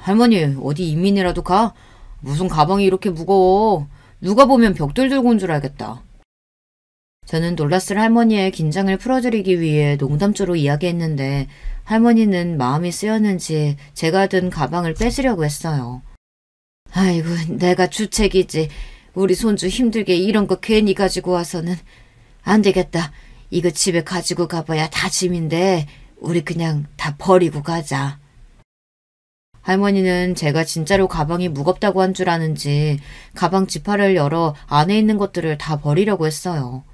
[SPEAKER 1] 할머니 어디 이민이라도 가? 무슨 가방이 이렇게 무거워. 누가 보면 벽돌 들고 온 줄 알겠다. 저는 놀랐을 할머니의 긴장을 풀어드리기 위해 농담조로 이야기했는데 할머니는 마음이 쓰였는지 제가 든 가방을 뺏으려고 했어요. 아이고 내가 주책이지. 우리 손주 힘들게 이런 거 괜히 가지고 와서는. 안 되겠다. 이거 집에 가지고 가봐야 다 짐인데 우리 그냥 다 버리고 가자. 할머니는 제가 진짜로 가방이 무겁다고 한 줄 아는지 가방 지퍼를 열어 안에 있는 것들을 다 버리려고 했어요.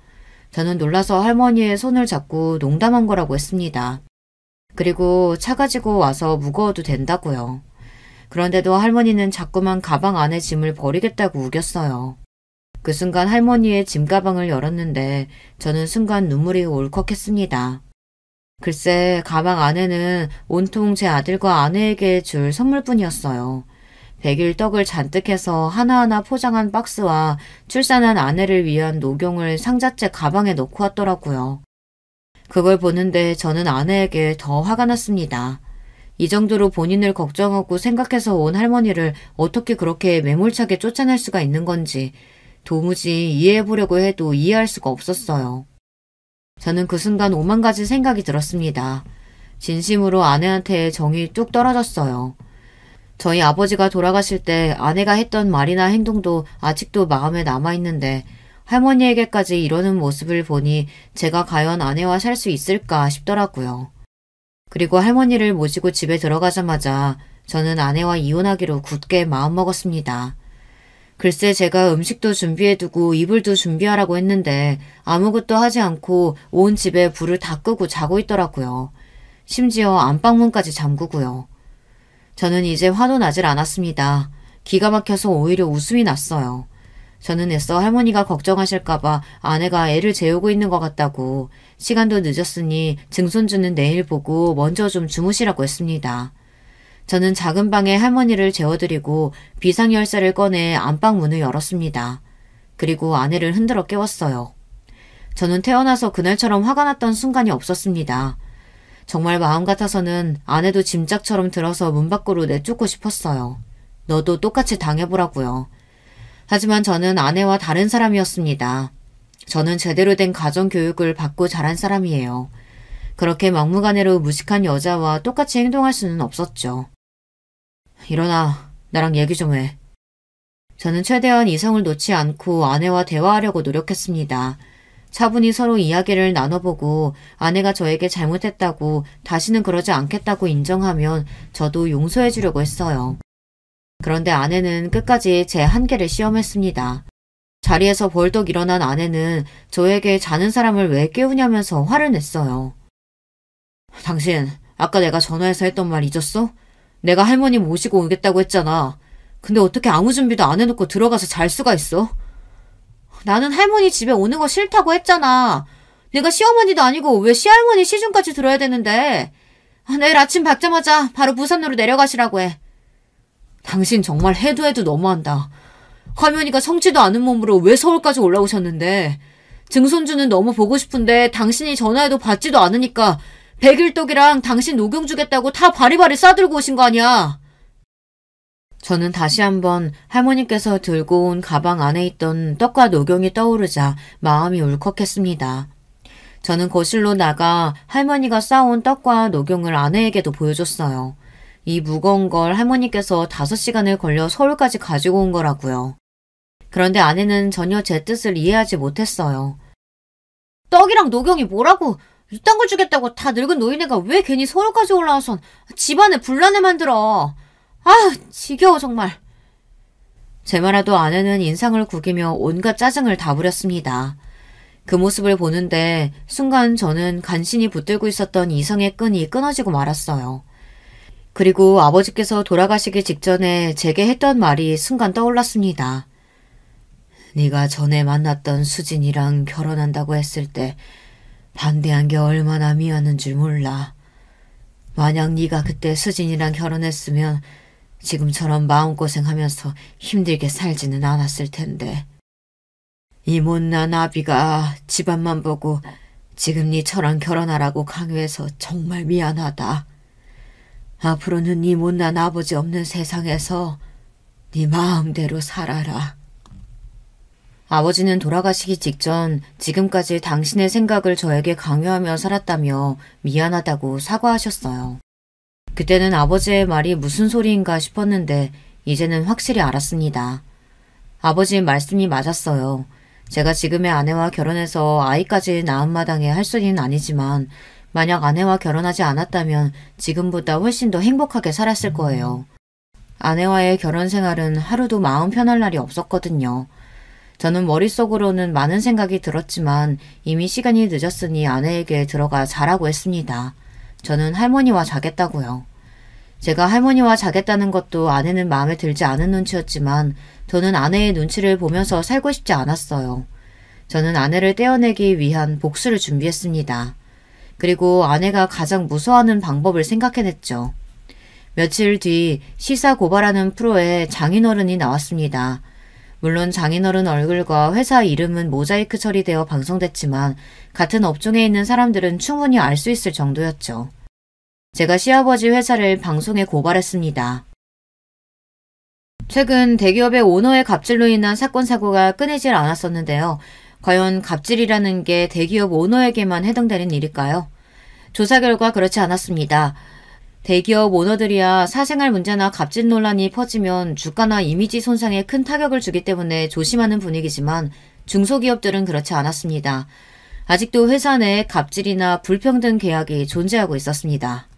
[SPEAKER 1] 저는 놀라서 할머니의 손을 잡고 농담한 거라고 했습니다. 그리고 차 가지고 와서 무거워도 된다고요. 그런데도 할머니는 자꾸만 가방 안에 짐을 버리겠다고 우겼어요. 그 순간 할머니의 짐가방을 열었는데 저는 순간 눈물이 울컥했습니다. 글쎄 가방 안에는 온통 제 아들과 아내에게 줄 선물뿐이었어요. 100일 떡을 잔뜩 해서 하나하나 포장한 박스와 출산한 아내를 위한 녹용을 상자째 가방에 넣고 왔더라고요. 그걸 보는데 저는 아내에게 더 화가 났습니다. 이 정도로 본인을 걱정하고 생각해서 온 할머니를 어떻게 그렇게 매몰차게 쫓아낼 수가 있는 건지 도무지 이해해보려고 해도 이해할 수가 없었어요. 저는 그 순간 오만 가지 생각이 들었습니다. 진심으로 아내한테 정이 뚝 떨어졌어요. 저희 아버지가 돌아가실 때 아내가 했던 말이나 행동도 아직도 마음에 남아있는데 할머니에게까지 이러는 모습을 보니 제가 과연 아내와 살 수 있을까 싶더라고요. 그리고 할머니를 모시고 집에 들어가자마자 저는 아내와 이혼하기로 굳게 마음먹었습니다. 글쎄 제가 음식도 준비해두고 이불도 준비하라고 했는데 아무것도 하지 않고 온 집에 불을 다 끄고 자고 있더라고요. 심지어 안방문까지 잠그고요. 저는 이제 화도 나질 않았습니다. 기가 막혀서 오히려 웃음이 났어요. 저는 애써 할머니가 걱정하실까봐 아내가 애를 재우고 있는 것 같다고 시간도 늦었으니 증손주는 내일 보고 먼저 좀 주무시라고 했습니다. 저는 작은 방에 할머니를 재워드리고 비상열쇠를 꺼내 안방 문을 열었습니다. 그리고 아내를 흔들어 깨웠어요. 저는 태어나서 그날처럼 화가 났던 순간이 없었습니다. 정말 마음 같아서는 아내도 짐짝처럼 들어서 문 밖으로 내쫓고 싶었어요. 너도 똑같이 당해보라고요. 하지만 저는 아내와 다른 사람이었습니다. 저는 제대로 된 가정교육을 받고 자란 사람이에요. 그렇게 막무가내로 무식한 여자와 똑같이 행동할 수는 없었죠. 일어나, 나랑 얘기 좀 해. 저는 최대한 이성을 놓지 않고 아내와 대화하려고 노력했습니다. 차분히 서로 이야기를 나눠보고 아내가 저에게 잘못했다고 다시는 그러지 않겠다고 인정하면 저도 용서해 주려고 했어요. 그런데 아내는 끝까지 제 한계를 시험했습니다. 자리에서 벌떡 일어난 아내는 저에게 자는 사람을 왜 깨우냐면서 화를 냈어요. 당신, 아까 내가 전화해서 했던 말 잊었어? 내가 할머니 모시고 오겠다고 했잖아. 근데 어떻게 아무 준비도 안 해놓고 들어가서 잘 수가 있어? 나는 할머니 집에 오는 거 싫다고 했잖아. 내가 시어머니도 아니고 왜 시할머니 시중까지 들어야 되는데. 내일 아침 밝자마자 바로 부산으로 내려가시라고 해. 당신 정말 해도 해도 너무한다. 할머니가 성지도 않은 몸으로 왜 서울까지 올라오셨는데. 증손주는 너무 보고 싶은데 당신이 전화해도 받지도 않으니까 백일떡이랑 당신 녹용 주겠다고 다 바리바리 싸들고 오신 거 아니야. 저는 다시 한번 할머니께서 들고 온 가방 안에 있던 떡과 녹용이 떠오르자 마음이 울컥했습니다. 저는 거실로 나가 할머니가 싸온 떡과 녹용을 아내에게도 보여줬어요. 이 무거운 걸 할머니께서 5시간을 걸려 서울까지 가지고 온 거라고요. 그런데 아내는 전혀 제 뜻을 이해하지 못했어요. 떡이랑 녹용이 뭐라고? 이딴 걸 주겠다고 다 늙은 노인네가 왜 괜히 서울까지 올라와선 집안에 분란을 만들어. 아, 지겨워 정말. 제 말에도 아내는 인상을 구기며 온갖 짜증을 다 부렸습니다. 그 모습을 보는데 순간 저는 간신히 붙들고 있었던 이성의 끈이 끊어지고 말았어요. 그리고 아버지께서 돌아가시기 직전에 제게 했던 말이 순간 떠올랐습니다. 네가 전에 만났던 수진이랑 결혼한다고 했을 때 반대한 게 얼마나 미웠는 줄 몰라. 만약 네가 그때 수진이랑 결혼했으면 지금처럼 마음고생하면서 힘들게 살지는 않았을 텐데. 이 못난 아비가 집안만 보고 지금 니처럼 결혼하라고 강요해서 정말 미안하다. 앞으로는 네 못난 아버지 없는 세상에서 네 마음대로 살아라. 아버지는 돌아가시기 직전 지금까지 당신의 생각을 저에게 강요하며 살았다며 미안하다고 사과하셨어요. 그때는 아버지의 말이 무슨 소리인가 싶었는데 이제는 확실히 알았습니다. 아버지의 말씀이 맞았어요. 제가 지금의 아내와 결혼해서 아이까지 낳은 마당에 할 소리는 아니지만 만약 아내와 결혼하지 않았다면 지금보다 훨씬 더 행복하게 살았을 거예요. 아내와의 결혼 생활은 하루도 마음 편할 날이 없었거든요. 저는 머릿속으로는 많은 생각이 들었지만 이미 시간이 늦었으니 아내에게 들어가 자라고 했습니다. 저는 할머니와 자겠다고요. 제가 할머니와 자겠다는 것도 아내는 마음에 들지 않은 눈치였지만 저는 아내의 눈치를 보면서 살고 싶지 않았어요. 저는 아내를 떼어내기 위한 복수를 준비했습니다. 그리고 아내가 가장 무서워하는 방법을 생각해냈죠. 며칠 뒤 시사 고발하는 프로에 장인어른이 나왔습니다. 물론 장인어른 얼굴과 회사 이름은 모자이크 처리되어 방송됐지만 같은 업종에 있는 사람들은 충분히 알 수 있을 정도였죠. 제가 시아버지 회사를 방송에 고발했습니다. 최근 대기업의 오너의 갑질로 인한 사건 사고가 끊이질 않았었는데요. 과연 갑질이라는 게 대기업 오너에게만 해당되는 일일까요? 조사 결과 그렇지 않았습니다. 대기업 오너들이야 사생활 문제나 갑질 논란이 퍼지면 주가나 이미지 손상에 큰 타격을 주기 때문에 조심하는 분위기지만 중소기업들은 그렇지 않았습니다. 아직도 회사 내에 갑질이나 불평등 계약이 존재하고 있었습니다.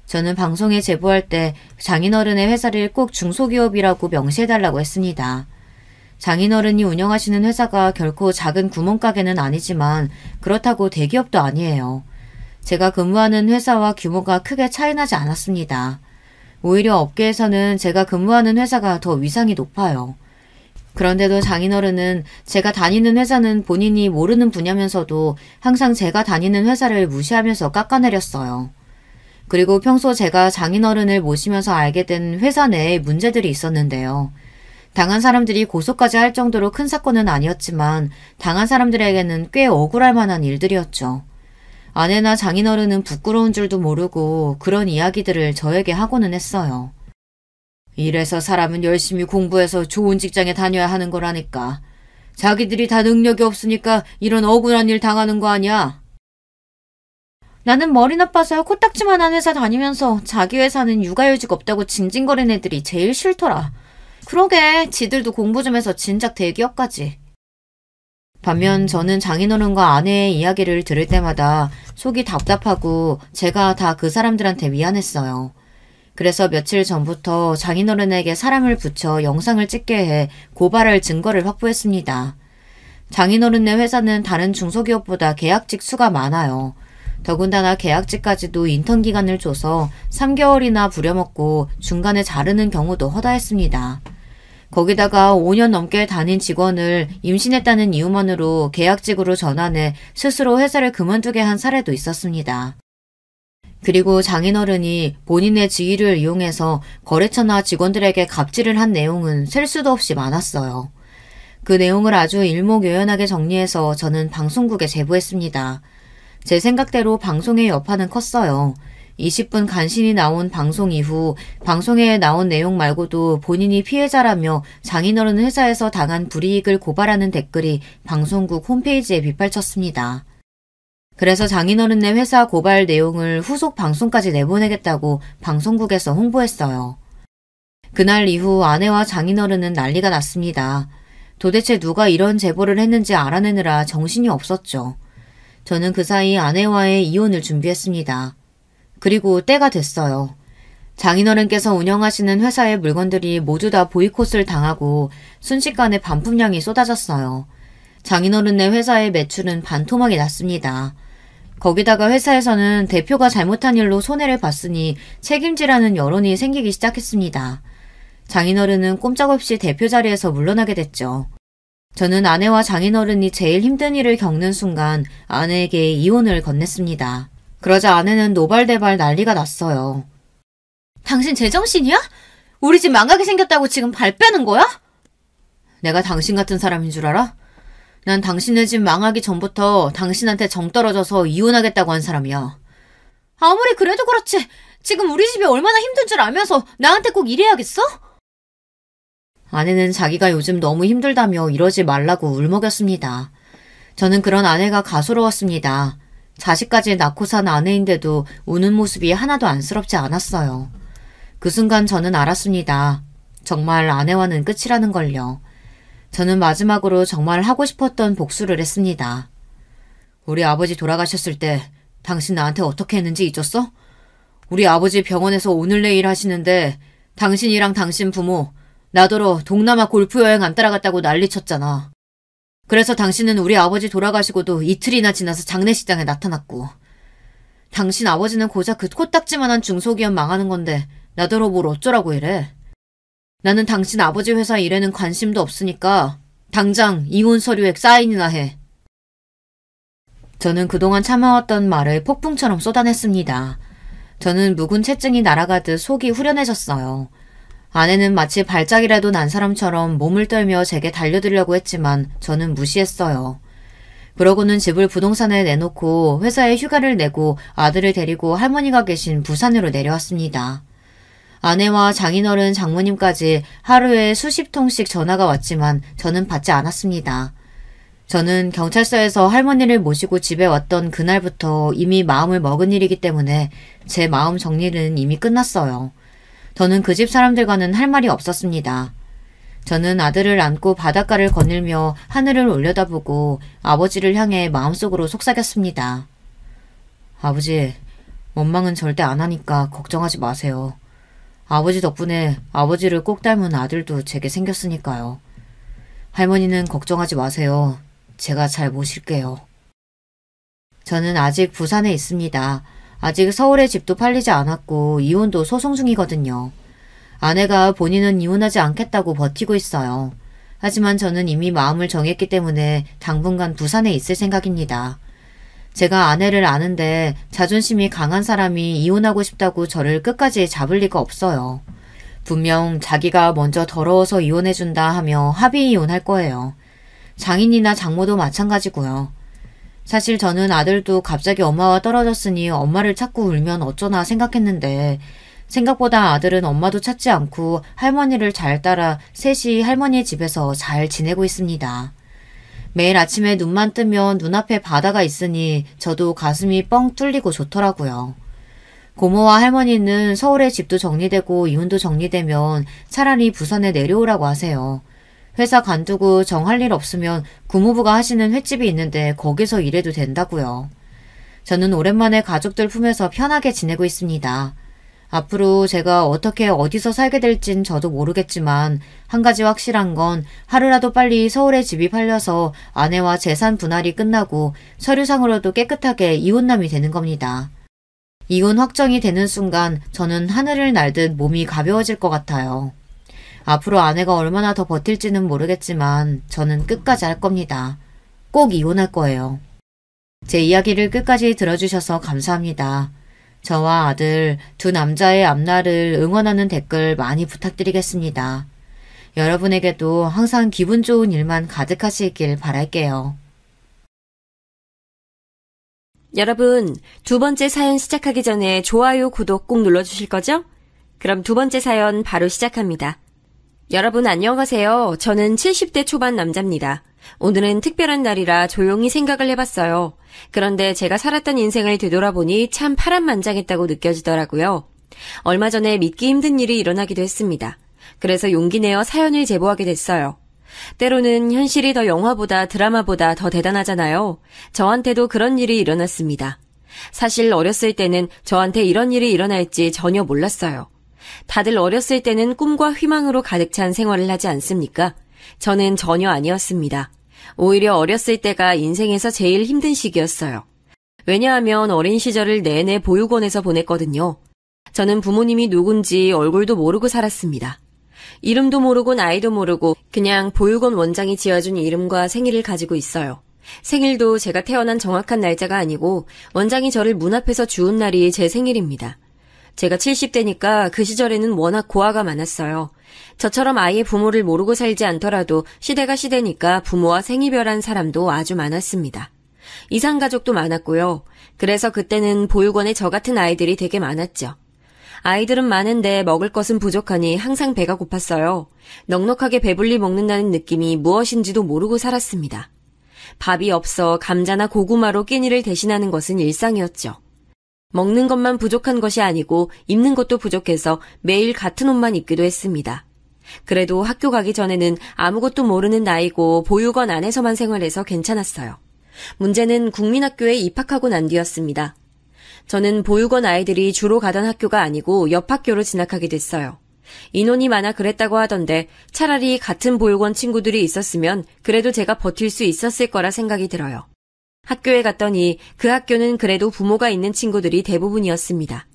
[SPEAKER 1] 저는 방송에 제보할 때 장인어른의 회사를 꼭 중소기업이라고 명시해달라고 했습니다. 장인어른이 운영하시는 회사가 결코 작은 구멍가게는 아니지만 그렇다고 대기업도 아니에요. 제가 근무하는 회사와 규모가 크게 차이나지 않았습니다. 오히려 업계에서는 제가 근무하는 회사가 더 위상이 높아요. 그런데도 장인어른은 제가 다니는 회사는 본인이 모르는 분야면서도 항상 제가 다니는 회사를 무시하면서 깎아내렸어요. 그리고 평소 제가 장인어른을 모시면서 알게 된 회사 내에 문제들이 있었는데요. 당한 사람들이 고소까지 할 정도로 큰 사건은 아니었지만 당한 사람들에게는 꽤 억울할 만한 일들이었죠. 아내나 장인어른은 부끄러운 줄도 모르고 그런 이야기들을 저에게 하고는 했어요. 이래서 사람은 열심히 공부해서 좋은 직장에 다녀야 하는 거라니까. 자기들이 다 능력이 없으니까 이런 억울한 일 당하는 거 아니야? 나는 머리 나빠서 코딱지만한 회사 다니면서 자기 회사는 육아휴직 없다고 징징거리는 애들이 제일 싫더라. 그러게 지들도 공부 좀 해서 진작 대기업까지. 반면 저는 장인어른과 아내의 이야기를 들을 때마다 속이 답답하고 제가 다 그 사람들한테 미안했어요. 그래서 며칠 전부터 장인어른에게 사람을 붙여 영상을 찍게 해 고발할 증거를 확보했습니다. 장인어른네 회사는 다른 중소기업보다 계약직 수가 많아요. 더군다나 계약직까지도 인턴 기간을 줘서 3개월이나 부려먹고 중간에 자르는 경우도 허다했습니다. 거기다가 5년 넘게 다닌 직원을 임신했다는 이유만으로 계약직으로 전환해 스스로 회사를 그만두게 한 사례도 있었습니다. 그리고 장인어른이 본인의 지위를 이용해서 거래처나 직원들에게 갑질을 한 내용은 셀 수도 없이 많았어요. 그 내용을 아주 일목요연하게 정리해서 저는 방송국에 제보했습니다. 제 생각대로 방송의 여파는 컸어요. 20분 간신히 나온 방송 이후 방송에 나온 내용 말고도 본인이 피해자라며 장인어른 회사에서 당한 불이익을 고발하는 댓글이 방송국 홈페이지에 빗발쳤습니다. 그래서 장인어른네 회사 고발 내용을 후속 방송까지 내보내겠다고 방송국에서 홍보했어요. 그날 이후 아내와 장인어른은 난리가 났습니다. 도대체 누가 이런 제보를 했는지 알아내느라 정신이 없었죠. 저는 그 사이 아내와의 이혼을 준비했습니다. 그리고 때가 됐어요. 장인어른께서 운영하시는 회사의 물건들이 모두 다 보이콧을 당하고 순식간에 반품량이 쏟아졌어요. 장인어른네 회사의 매출은 반토막이 났습니다. 거기다가 회사에서는 대표가 잘못한 일로 손해를 봤으니 책임지라는 여론이 생기기 시작했습니다. 장인어른은 꼼짝없이 대표 자리에서 물러나게 됐죠. 저는 아내와 장인어른이 제일 힘든 일을 겪는 순간 아내에게 이혼을 건넸습니다. 그러자 아내는 노발대발 난리가 났어요. 당신 제정신이야? 우리 집 망하게 생겼다고 지금 발 빼는 거야? 내가 당신 같은 사람인 줄 알아? 난 당신네 집 망하기 전부터 당신한테 정 떨어져서 이혼하겠다고 한 사람이야. 아무리 그래도 그렇지. 지금 우리 집이 얼마나 힘든 줄 알면서 나한테 꼭 이래야겠어? 아내는 자기가 요즘 너무 힘들다며 이러지 말라고 울먹였습니다. 저는 그런 아내가 가소로웠습니다. 자식까지 낳고 산 아내인데도 우는 모습이 하나도 안쓰럽지 않았어요. 그 순간 저는 알았습니다. 정말 아내와는 끝이라는 걸요. 저는 마지막으로 정말 하고 싶었던 복수를 했습니다. 우리 아버지 돌아가셨을 때 당신 나한테 어떻게 했는지 잊었어? 우리 아버지 병원에서 오늘 내일 하시는데 당신이랑 당신 부모 나더러 동남아 골프 여행 안 따라갔다고 난리쳤잖아. 그래서 당신은 우리 아버지 돌아가시고도 이틀이나 지나서 장례식장에 나타났고 당신 아버지는 고작 그 코딱지만한 중소기업 망하는 건데 나더러 뭘 어쩌라고 이래. 나는 당신 아버지 회사 일에는 관심도 없으니까 당장 이혼 서류에 사인이나 해. 저는 그동안 참아왔던 말을 폭풍처럼 쏟아냈습니다. 저는 묵은 채증이 날아가듯 속이 후련해졌어요. 아내는 마치 발작이라도 난 사람처럼 몸을 떨며 제게 달려들려고 했지만 저는 무시했어요. 그러고는 집을 부동산에 내놓고 회사에 휴가를 내고 아들을 데리고 할머니가 계신 부산으로 내려왔습니다. 아내와 장인어른 장모님까지 하루에 수십 통씩 전화가 왔지만 저는 받지 않았습니다. 저는 경찰서에서 할머니를 모시고 집에 왔던 그날부터 이미 마음을 먹은 일이기 때문에 제 마음 정리는 이미 끝났어요. 저는 그 집 사람들과는 할 말이 없었습니다. 저는 아들을 안고 바닷가를 거닐며 하늘을 올려다보고 아버지를 향해 마음속으로 속삭였습니다. 아버지, 원망은 절대 안 하니까 걱정하지 마세요. 아버지 덕분에 아버지를 꼭 닮은 아들도 제게 생겼으니까요. 할머니는 걱정하지 마세요. 제가 잘 모실게요. 저는 아직 부산에 있습니다. 아직 서울의 집도 팔리지 않았고 이혼도 소송 중이거든요. 아내가 본인은 이혼하지 않겠다고 버티고 있어요. 하지만 저는 이미 마음을 정했기 때문에 당분간 부산에 있을 생각입니다. 제가 아내를 아는데 자존심이 강한 사람이 이혼하고 싶다고 저를 끝까지 잡을 리가 없어요. 분명 자기가 먼저 더러워서 이혼해준다 하며 합의 이혼할 거예요. 장인이나 장모도 마찬가지고요. 사실 저는 아들도 갑자기 엄마와 떨어졌으니 엄마를 찾고 울면 어쩌나 생각했는데 생각보다 아들은 엄마도 찾지 않고 할머니를 잘 따라 셋이 할머니의 집에서 잘 지내고 있습니다. 매일 아침에 눈만 뜨면 눈앞에 바다가 있으니 저도 가슴이 뻥 뚫리고 좋더라고요. 고모와 할머니는 서울에 집도 정리되고 이혼도 정리되면 차라리 부산에 내려오라고 하세요. 회사 관두고 정할 일 없으면 구모부가 하시는 횟집이 있는데 거기서 일해도 된다고요. 저는 오랜만에 가족들 품에서 편하게 지내고 있습니다. 앞으로 제가 어떻게 어디서 살게 될진 저도 모르겠지만 한 가지 확실한 건 하루라도 빨리 서울에 집이 팔려서 아내와 재산 분할이 끝나고 서류상으로도 깨끗하게 이혼남이 되는 겁니다. 이혼 확정이 되는 순간 저는 하늘을 날듯 몸이 가벼워질 것 같아요. 앞으로 아내가 얼마나 더 버틸지는 모르겠지만 저는 끝까지 할 겁니다. 꼭 이혼할 거예요. 제 이야기를 끝까지 들어주셔서 감사합니다. 저와 아들 두 남자의 앞날을 응원하는 댓글 많이 부탁드리겠습니다. 여러분에게도 항상 기분 좋은 일만 가득하시길 바랄게요.
[SPEAKER 2] 여러분, 두 번째 사연 시작하기 전에 좋아요, 구독 꼭 눌러주실 거죠? 그럼 두 번째 사연 바로 시작합니다. 여러분 안녕하세요. 저는 70대 초반 남자입니다. 오늘은 특별한 날이라 조용히 생각을 해봤어요. 그런데 제가 살았던 인생을 되돌아보니 참 파란만장했다고 느껴지더라고요. 얼마 전에 믿기 힘든 일이 일어나기도 했습니다. 그래서 용기 내어 사연을 제보하게 됐어요. 때로는 현실이 더 영화보다 드라마보다 더 대단하잖아요. 저한테도 그런 일이 일어났습니다. 사실 어렸을 때는 저한테 이런 일이 일어날지 전혀 몰랐어요. 다들 어렸을 때는 꿈과 희망으로 가득 찬 생활을 하지 않습니까? 저는 전혀 아니었습니다. 오히려 어렸을 때가 인생에서 제일 힘든 시기였어요. 왜냐하면 어린 시절을 내내 보육원에서 보냈거든요. 저는 부모님이 누군지 얼굴도 모르고 살았습니다. 이름도 모르고 나이도 모르고 그냥 보육원 원장이 지어준 이름과 생일을 가지고 있어요. 생일도 제가 태어난 정확한 날짜가 아니고 원장이 저를 문 앞에서 주운 날이 제 생일입니다. 제가 70대니까 그 시절에는 워낙 고아가 많았어요. 저처럼 아예 부모를 모르고 살지 않더라도 시대가 시대니까 부모와 생이별한 사람도 아주 많았습니다. 이상가족도 많았고요. 그래서 그때는 보육원에 저 같은 아이들이 되게 많았죠. 아이들은 많은데 먹을 것은 부족하니 항상 배가 고팠어요. 넉넉하게 배불리 먹는다는 느낌이 무엇인지도 모르고 살았습니다. 밥이 없어 감자나 고구마로 끼니를 대신하는 것은 일상이었죠. 먹는 것만 부족한 것이 아니고 입는 것도 부족해서 매일 같은 옷만 입기도 했습니다. 그래도 학교 가기 전에는 아무것도 모르는 나이고 보육원 안에서만 생활해서 괜찮았어요. 문제는 국민학교에 입학하고 난 뒤였습니다. 저는 보육원 아이들이 주로 가던 학교가 아니고 옆 학교로 진학하게 됐어요. 인원이 많아 그랬다고 하던데 차라리 같은 보육원 친구들이 있었으면 그래도 제가 버틸 수 있었을 거라 생각이 들어요. 학교에 갔더니 그 학교는 그래도 부모가 있는 친구들이 대부분이었습니다.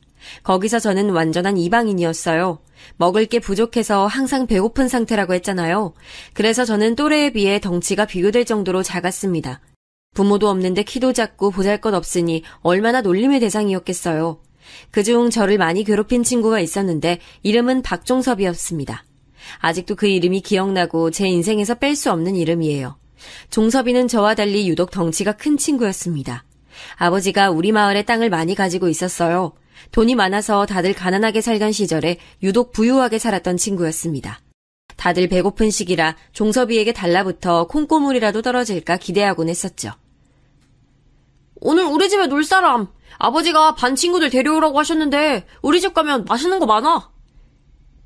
[SPEAKER 2] 거기서 저는 완전한 이방인이었어요. 먹을 게 부족해서 항상 배고픈 상태라고 했잖아요. 그래서 저는 또래에 비해 덩치가 비교될 정도로 작았습니다. 부모도 없는데 키도 작고 보잘것없으니 얼마나 놀림의 대상이었겠어요. 그중 저를 많이 괴롭힌 친구가 있었는데 이름은 박종섭이었습니다. 아직도 그 이름이 기억나고 제 인생에서 뺄 수 없는 이름이에요. 종섭이는 저와 달리 유독 덩치가 큰 친구였습니다. 아버지가 우리 마을에 땅을 많이 가지고 있었어요. 돈이 많아서 다들 가난하게 살던 시절에 유독 부유하게 살았던 친구였습니다. 다들 배고픈 시기라 종섭이에게 달라붙어 콩고물이라도 떨어질까 기대하곤 했었죠. 오늘 우리 집에 놀 사람. 아버지가 반 친구들 데려오라고 하셨는데 우리 집 가면 맛있는 거 많아.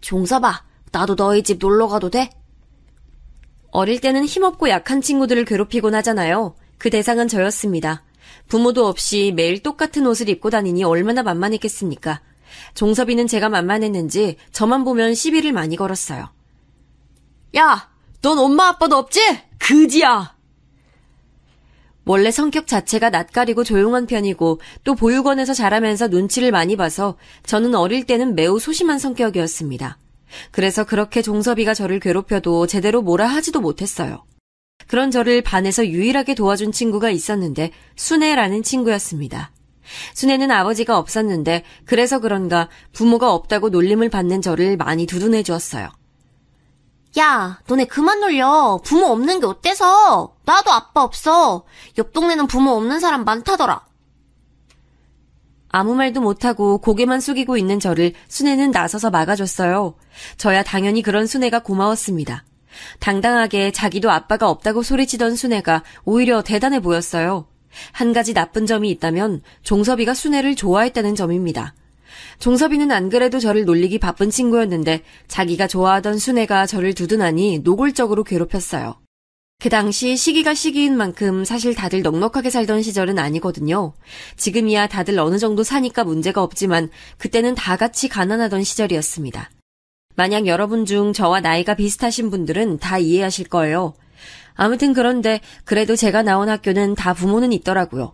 [SPEAKER 2] 종섭아, 나도 너희 집 놀러 가도 돼? 어릴 때는 힘없고 약한 친구들을 괴롭히곤 하잖아요. 그 대상은 저였습니다. 부모도 없이 매일 똑같은 옷을 입고 다니니 얼마나 만만했겠습니까? 종섭이는 제가 만만했는지 저만 보면 시비를 많이 걸었어요. 야, 넌 엄마 아빠도 없지? 그지야! 원래 성격 자체가 낯가리고 조용한 편이고 또 보육원에서 자라면서 눈치를 많이 봐서 저는 어릴 때는 매우 소심한 성격이었습니다. 그래서 그렇게 종섭이가 저를 괴롭혀도 제대로 뭐라 하지도 못했어요. 그런 저를 반에서 유일하게 도와준 친구가 있었는데 순애라는 친구였습니다. 순애는 아버지가 없었는데 그래서 그런가 부모가 없다고 놀림을 받는 저를 많이 두둔해 주었어요. 야, 너네 그만 놀려. 부모 없는 게 어때서? 나도 아빠 없어. 옆 동네는 부모 없는 사람 많다더라. 아무 말도 못하고 고개만 숙이고 있는 저를 순애는 나서서 막아줬어요. 저야 당연히 그런 순애가 고마웠습니다. 당당하게 자기도 아빠가 없다고 소리치던 순애가 오히려 대단해 보였어요. 한 가지 나쁜 점이 있다면 종섭이가 순애를 좋아했다는 점입니다. 종섭이는 안 그래도 저를 놀리기 바쁜 친구였는데 자기가 좋아하던 순애가 저를 두둔하니 노골적으로 괴롭혔어요. 그 당시 시기가 시기인 만큼 사실 다들 넉넉하게 살던 시절은 아니거든요. 지금이야 다들 어느 정도 사니까 문제가 없지만 그때는 다 같이 가난하던 시절이었습니다. 만약 여러분 중 저와 나이가 비슷하신 분들은 다 이해하실 거예요. 아무튼 그런데 그래도 제가 나온 학교는 다 부모는 있더라고요.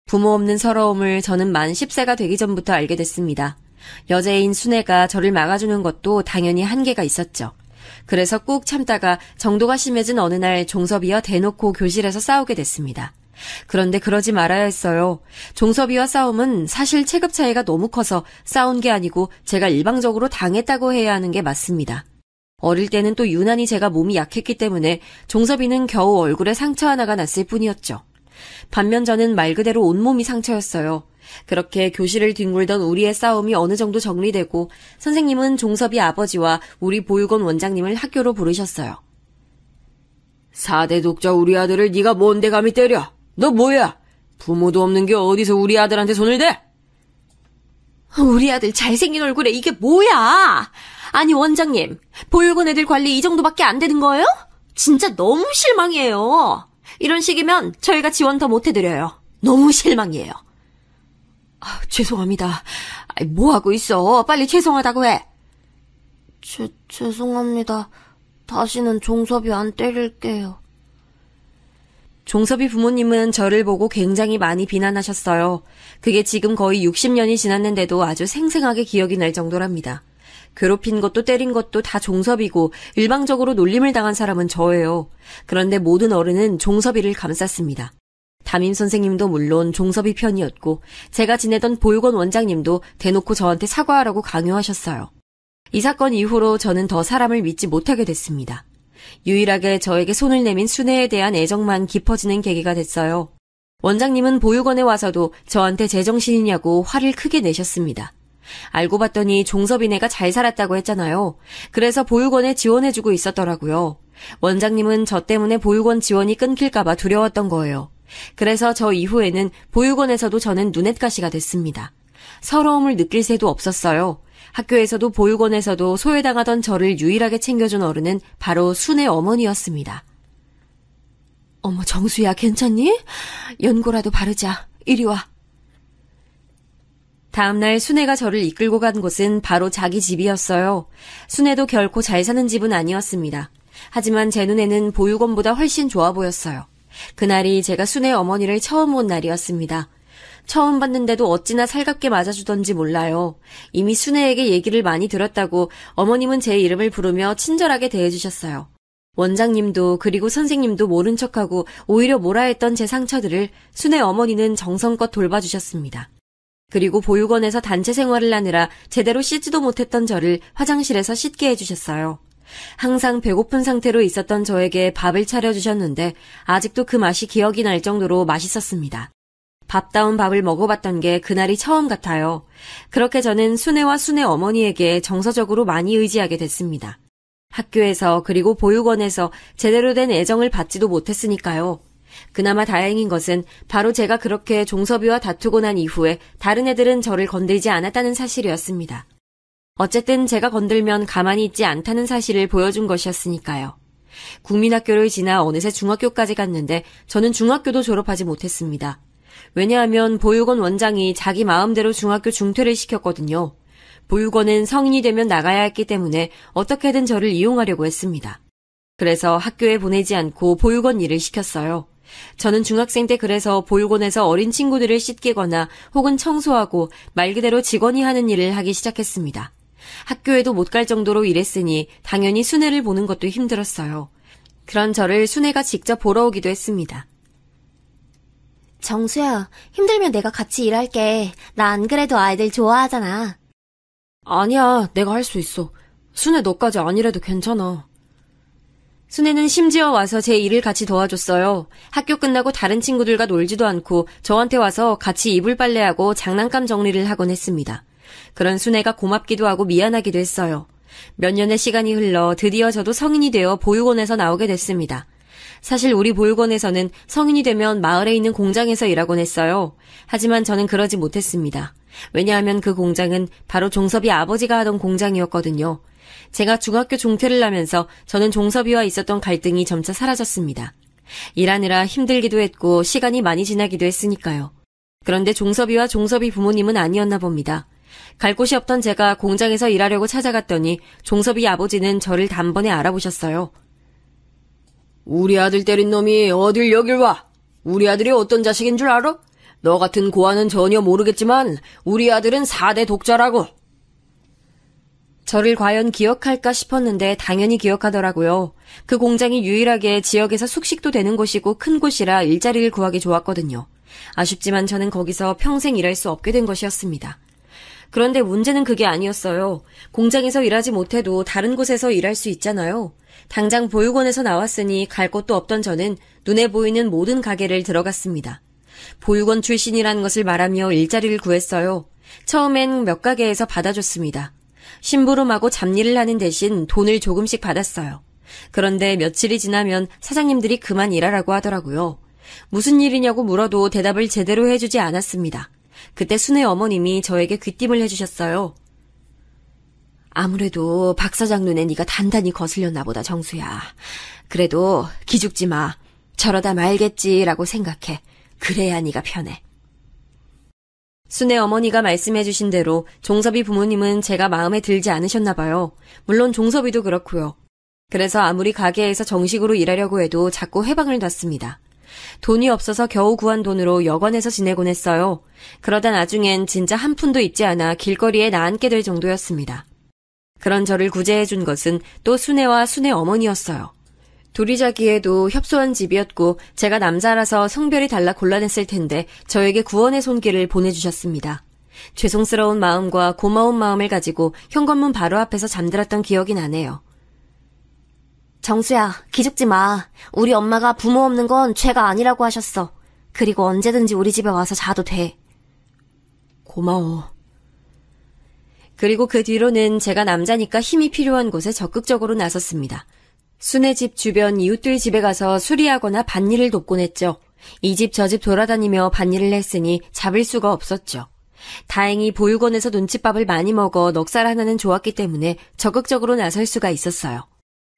[SPEAKER 2] 부모 없는 서러움을 저는 만 10세가 되기 전부터 알게 됐습니다. 여자애인 순애가 저를 막아주는 것도 당연히 한계가 있었죠. 그래서 꾹 참다가 정도가 심해진 어느 날 종섭이와 대놓고 교실에서 싸우게 됐습니다. 그런데 그러지 말아야 했어요. 종섭이와 싸움은 사실 체급 차이가 너무 커서 싸운 게 아니고 제가 일방적으로 당했다고 해야 하는 게 맞습니다. 어릴 때는 또 유난히 제가 몸이 약했기 때문에 종섭이는 겨우 얼굴에 상처 하나가 났을 뿐이었죠. 반면 저는 말 그대로 온몸이 상처였어요. 그렇게 교실을 뒹굴던 우리의 싸움이 어느 정도 정리되고 선생님은 종섭이 아버지와 우리 보육원 원장님을 학교로 부르셨어요. 4대 독자 우리 아들을 네가 뭔데 감히 때려? 너 뭐야? 부모도 없는 게 어디서 우리 아들한테 손을 대? 우리 아들 잘생긴 얼굴에 이게 뭐야? 아니 원장님, 보육원 애들 관리 이 정도밖에 안 되는 거예요? 진짜 너무 실망이에요. 이런 식이면 저희가 지원 더 못해드려요. 너무 실망이에요. 죄송합니다. 뭐하고 있어? 빨리 죄송하다고 해. 죄송합니다. 다시는 종섭이 안 때릴게요. 종섭이 부모님은 저를 보고 굉장히 많이 비난하셨어요. 그게 지금 거의 60년이 지났는데도 아주 생생하게 기억이 날 정도랍니다. 괴롭힌 것도 때린 것도 다 종섭이고 일방적으로 놀림을 당한 사람은 저예요. 그런데 모든 어른은 종섭이를 감쌌습니다. 담임 선생님도 물론 종섭이 편이었고 제가 지내던 보육원 원장님도 대놓고 저한테 사과하라고 강요하셨어요. 이 사건 이후로 저는 더 사람을 믿지 못하게 됐습니다. 유일하게 저에게 손을 내민 순애에 대한 애정만 깊어지는 계기가 됐어요. 원장님은 보육원에 와서도 저한테 제정신이냐고 화를 크게 내셨습니다. 알고 봤더니 종섭이네가 잘 살았다고 했잖아요. 그래서 보육원에 지원해주고 있었더라고요. 원장님은 저 때문에 보육원 지원이 끊길까봐 두려웠던 거예요. 그래서 저 이후에는 보육원에서도 저는 눈엣가시가 됐습니다. 서러움을 느낄 새도 없었어요. 학교에서도 보육원에서도 소외당하던 저를 유일하게 챙겨준 어른은 바로 순애 어머니였습니다. 어머 정수야 괜찮니? 연고라도 바르자. 이리 와. 다음날 순애가 저를 이끌고 간 곳은 바로 자기 집이었어요. 순애도 결코 잘 사는 집은 아니었습니다. 하지만 제 눈에는 보육원보다 훨씬 좋아 보였어요. 그날이 제가 순애 어머니를 처음 본 날이었습니다. 처음 봤는데도 어찌나 살갑게 맞아주던지 몰라요. 이미 순애에게 얘기를 많이 들었다고 어머님은 제 이름을 부르며 친절하게 대해주셨어요. 원장님도 그리고 선생님도 모른 척하고 오히려 뭐라 했던 제 상처들을 순애 어머니는 정성껏 돌봐주셨습니다. 그리고 보육원에서 단체 생활을 하느라 제대로 씻지도 못했던 저를 화장실에서 씻게 해주셨어요. 항상 배고픈 상태로 있었던 저에게 밥을 차려주셨는데 아직도 그 맛이 기억이 날 정도로 맛있었습니다. 밥다운 밥을 먹어봤던 게 그날이 처음 같아요. 그렇게 저는 순애와 순애 어머니에게 정서적으로 많이 의지하게 됐습니다. 학교에서 그리고 보육원에서 제대로 된 애정을 받지도 못했으니까요. 그나마 다행인 것은 바로 제가 그렇게 종섭이와 다투고 난 이후에 다른 애들은 저를 건들지 않았다는 사실이었습니다. 어쨌든 제가 건들면 가만히 있지 않다는 사실을 보여준 것이었으니까요. 국민학교를 지나 어느새 중학교까지 갔는데 저는 중학교도 졸업하지 못했습니다. 왜냐하면 보육원 원장이 자기 마음대로 중학교 중퇴를 시켰거든요. 보육원은 성인이 되면 나가야 했기 때문에 어떻게든 저를 이용하려고 했습니다. 그래서 학교에 보내지 않고 보육원 일을 시켰어요. 저는 중학생 때 그래서 보육원에서 어린 친구들을 씻기거나 혹은 청소하고 말 그대로 직원이 하는 일을 하기 시작했습니다. 학교에도 못 갈 정도로 일했으니 당연히 순애를 보는 것도 힘들었어요. 그런 저를 순애가 직접 보러 오기도 했습니다.
[SPEAKER 3] 정수야, 힘들면 내가 같이 일할게. 나 안 그래도 아이들 좋아하잖아.
[SPEAKER 2] 아니야, 내가 할 수 있어. 순애 너까지 아니래도 괜찮아. 순애는 심지어 와서 제 일을 같이 도와줬어요. 학교 끝나고 다른 친구들과 놀지도 않고 저한테 와서 같이 이불 빨래하고 장난감 정리를 하곤 했습니다. 그런 순애가 고맙기도 하고 미안하기도 했어요. 몇 년의 시간이 흘러 드디어 저도 성인이 되어 보육원에서 나오게 됐습니다. 사실 우리 보육원에서는 성인이 되면 마을에 있는 공장에서 일하곤 했어요. 하지만 저는 그러지 못했습니다. 왜냐하면 그 공장은 바로 종섭이 아버지가 하던 공장이었거든요. 제가 중학교 중퇴를 하면서 저는 종섭이와 있었던 갈등이 점차 사라졌습니다. 일하느라 힘들기도 했고 시간이 많이 지나기도 했으니까요. 그런데 종섭이와 종섭이 부모님은 아니었나 봅니다. 갈 곳이 없던 제가 공장에서 일하려고 찾아갔더니 종섭이 아버지는 저를 단번에 알아보셨어요. 우리 아들 때린 놈이 어딜 여길 와? 우리 아들이 어떤 자식인 줄 알아? 너 같은 고아는 전혀 모르겠지만 우리 아들은 4대 독자라고. 저를 과연 기억할까 싶었는데 당연히 기억하더라고요. 그 공장이 유일하게 지역에서 숙식도 되는 곳이고 큰 곳이라 일자리를 구하기 좋았거든요. 아쉽지만 저는 거기서 평생 일할 수 없게 된 것이었습니다. 그런데 문제는 그게 아니었어요. 공장에서 일하지 못해도 다른 곳에서 일할 수 있잖아요. 당장 보육원에서 나왔으니 갈 곳도 없던 저는 눈에 보이는 모든 가게를 들어갔습니다. 보육원 출신이라는 것을 말하며 일자리를 구했어요. 처음엔 몇 가게에서 받아줬습니다. 심부름하고 잡일을 하는 대신 돈을 조금씩 받았어요. 그런데 며칠이 지나면 사장님들이 그만 일하라고 하더라고요. 무슨 일이냐고 물어도 대답을 제대로 해주지 않았습니다. 그때 순애 어머님이 저에게 귀띔을 해주셨어요. 아무래도 박 사장 눈에 네가 단단히 거슬렸나 보다, 정수야. 그래도 기죽지 마. 저러다 말겠지라고 생각해. 그래야 네가 편해. 순애 어머니가 말씀해 주신 대로 종섭이 부모님은 제가 마음에 들지 않으셨나 봐요. 물론 종섭이도 그렇고요. 그래서 아무리 가게에서 정식으로 일하려고 해도 자꾸 해방을 놨습니다. 돈이 없어서 겨우 구한 돈으로 여관에서 지내곤 했어요. 그러다 나중엔 진짜 한 푼도 있지 않아 길거리에 나앉게 될 정도였습니다. 그런 저를 구제해 준 것은 또 순애와 순애 어머니였어요. 둘이 자기에도 협소한 집이었고 제가 남자라서 성별이 달라 곤란했을 텐데 저에게 구원의 손길을 보내주셨습니다. 죄송스러운 마음과 고마운 마음을 가지고 현관문 바로 앞에서 잠들었던 기억이 나네요.
[SPEAKER 3] 정수야, 기죽지 마. 우리 엄마가 부모 없는 건 죄가 아니라고 하셨어. 그리고 언제든지 우리 집에 와서 자도 돼.
[SPEAKER 2] 고마워. 그리고 그 뒤로는 제가 남자니까 힘이 필요한 곳에 적극적으로 나섰습니다. 순애 집 주변 이웃들 집에 가서 수리하거나 밭일을 돕곤 했죠. 이 집 저 집 돌아다니며 밭일을 했으니 잡을 수가 없었죠. 다행히 보육원에서 눈칫밥을 많이 먹어 넉살 하나는 좋았기 때문에 적극적으로 나설 수가 있었어요.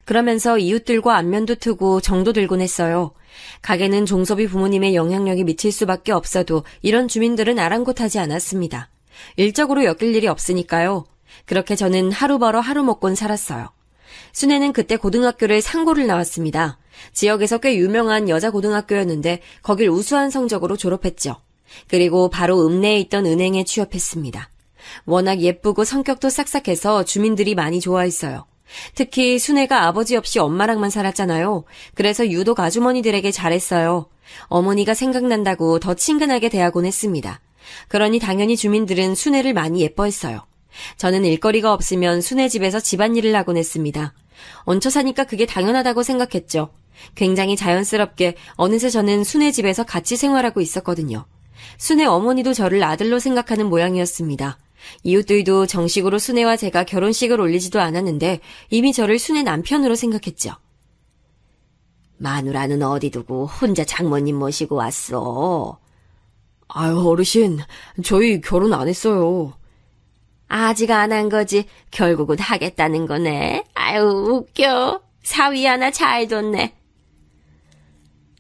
[SPEAKER 2] 그러면서 이웃들과 안면도 트고 정도 들곤 했어요. 가게는 종섭이 부모님의 영향력이 미칠 수밖에 없어도 이런 주민들은 아랑곳하지 않았습니다. 일적으로 엮일 일이 없으니까요. 그렇게 저는 하루 벌어 하루 먹곤 살았어요. 순애는 그때 고등학교를 상고를 나왔습니다. 지역에서 꽤 유명한 여자 고등학교였는데 거길 우수한 성적으로 졸업했죠. 그리고 바로 읍내에 있던 은행에 취업했습니다. 워낙 예쁘고 성격도 싹싹해서 주민들이 많이 좋아했어요. 특히 순애가 아버지 없이 엄마랑만 살았잖아요. 그래서 유독 아주머니들에게 잘했어요. 어머니가 생각난다고 더 친근하게 대하곤 했습니다. 그러니 당연히 주민들은 순애를 많이 예뻐했어요. 저는 일거리가 없으면 순애 집에서 집안일을 하곤 했습니다. 얹혀 사니까 그게 당연하다고 생각했죠. 굉장히 자연스럽게 어느새 저는 순애 집에서 같이 생활하고 있었거든요. 순애 어머니도 저를 아들로 생각하는 모양이었습니다. 이웃들도 정식으로 순애와 제가 결혼식을 올리지도 않았는데 이미 저를 순애 남편으로 생각했죠. 마누라는 어디 두고 혼자 장모님 모시고 왔어? 아유, 어르신, 저희 결혼 안 했어요. 아직 안 한 거지. 결국은 하겠다는 거네. 아유, 웃겨. 사위 하나 잘 뒀네.